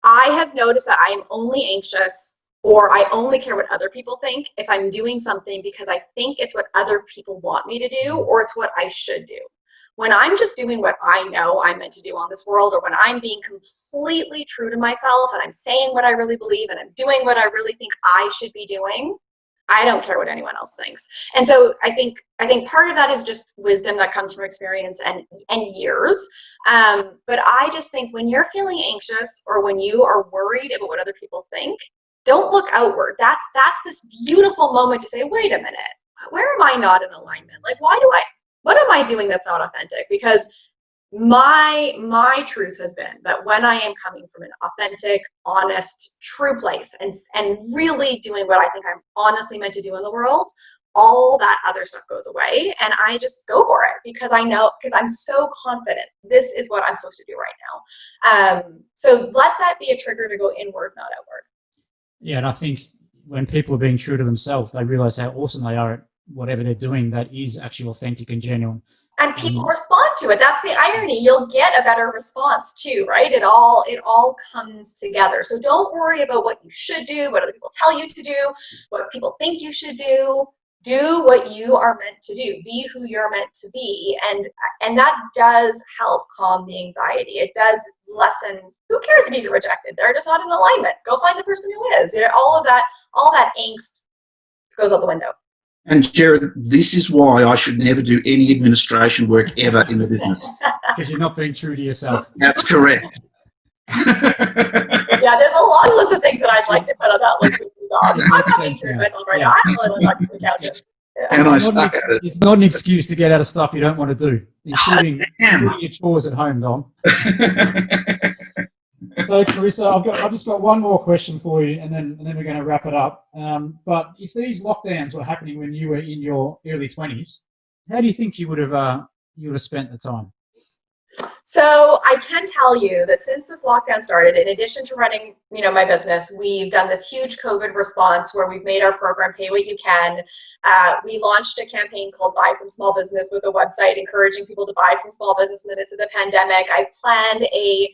I have noticed that I am only anxious, or I only care what other people think if I'm doing something because I think it's what other people want me to do, or it's what I should do. When I'm just doing what I know I'm meant to do on this world, or when I'm being completely true to myself and I'm saying what I really believe and I'm doing what I really think I should be doing, I don't care what anyone else thinks. And so I think part of that is just wisdom that comes from experience and years. But I just think when you're feeling anxious or when you are worried about what other people think, don't look outward. That's this beautiful moment to say, wait a minute, where am I not in alignment? Like, what am I doing that's not authentic? Because my truth has been that when I am coming from an authentic, honest, true place and really doing what I think I'm honestly meant to do in the world, all that other stuff goes away and I just go for it because I know, because I'm so confident this is what I'm supposed to do right now. So let that be a trigger to go inward, not outward. Yeah, and I think when people are being true to themselves, they realize how awesome they are at whatever they're doing that is actually authentic and genuine. And people respond to it. That's the irony. You'll get a better response too, right? It all comes together. So don't worry about what you should do, what other people tell you to do, what people think you should do. Do what you are meant to do. Be who you're meant to be. And that does help calm the anxiety. It does lessen, who cares if you get rejected? They're just not in alignment. Go find the person who is. All of that angst goes out the window. And Jared, this is why I should never do any administration work ever in the business. Because you're not being true to yourself. That's correct. Yeah, there's a long list of things that I'd like to put on that list with you, Dom. I'm not being true to myself right now. I don't really like talking to the couch. Yeah. It's not an excuse to get out of stuff you don't want to do, including your chores at home, Dom. So, Carissa, I've just got one more question for you, and then we're going to wrap it up. But if these lockdowns were happening when you were in your early 20s, how do you think you would have spent the time? So I can tell you that since this lockdown started, in addition to running, my business, we've done this huge COVID response where we've made our program Pay What You Can. We launched a campaign called Buy From Small Business with a website encouraging people to buy from small business in the midst of the pandemic. I've planned a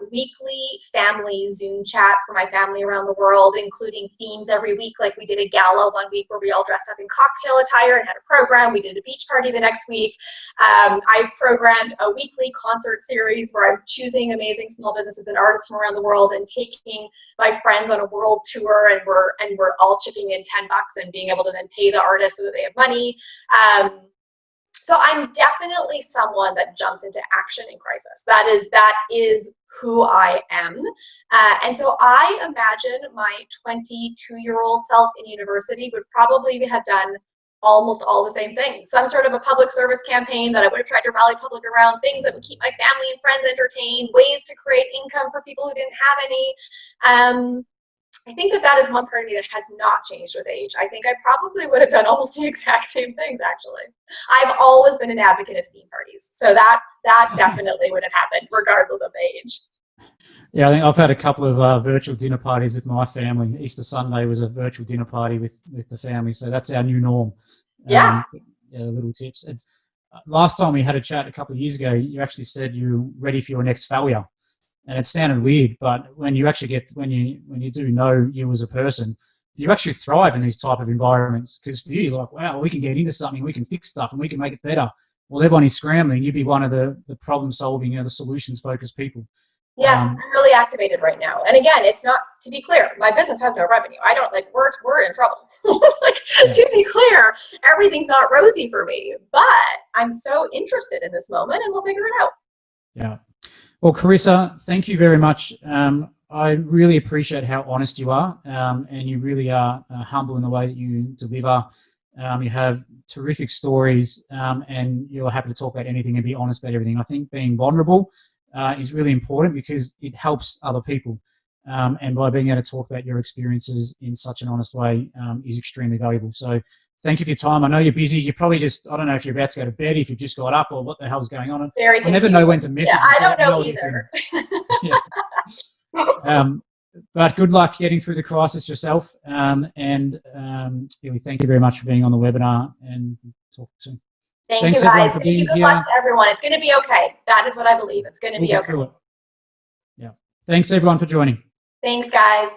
weekly family Zoom chat for my family around the world, including themes every week. Like we did a gala one week where we all dressed up in cocktail attire and had a program. We did a beach party the next week. I've programmed a weekly concert series where I'm choosing amazing small businesses and artists from around the world and taking my friends on a world tour, and we're all chipping in $10 and being able to then pay the artists so that they have money. So I'm definitely someone that jumps into action in crisis. That is who I am. And so I imagine my 22-year-old self in university would probably have done almost all the same things. Some sort of a public service campaign that I would have tried to rally public around, things that would keep my family and friends entertained, ways to create income for people who didn't have any. I think that is one part of me that has not changed with age. I think I probably would have done almost the exact same things, actually. I've always been an advocate of theme parties. So that definitely would have happened regardless of age. Yeah, I think I've had a couple of virtual dinner parties with my family. Easter Sunday was a virtual dinner party with the family. So that's our new norm. Yeah. The little tips. It's last time we had a chat a couple of years ago, you actually said you're ready for your next failure. And it sounded weird, but when you actually when you do know you as a person, you actually thrive in these type of environments. Because for you, you're like, wow, we can get into something, we can fix stuff, and we can make it better. Well, everyone is scrambling. You'd be one of the problem-solving, the solutions-focused people. Yeah, I'm really activated right now. And again, it's not, to be clear, my business has no revenue. I don't we're in trouble. To be clear, everything's not rosy for me, but I'm so interested in this moment, and we'll figure it out. Yeah. Well, Carissa, thank you very much. I really appreciate how honest you are, and you really are humble in the way that you deliver. You have terrific stories, and you're happy to talk about anything and be honest about everything. I think being vulnerable is really important because it helps other people. And by being able to talk about your experiences in such an honest way is extremely valuable. So thank you for your time. I know you're busy. You're probably just, I don't know if you're about to go to bed, if you've just got up or what the hell's going on. Very I never know when to message you. I don't know either. But good luck getting through the crisis yourself. We thank you very much for being on the webinar, and talk soon. Thanks you guys. Thank you. Good luck to everyone. It's going to be okay. That is what I believe. It's going to be okay. Yeah. Thanks everyone for joining. Thanks, guys.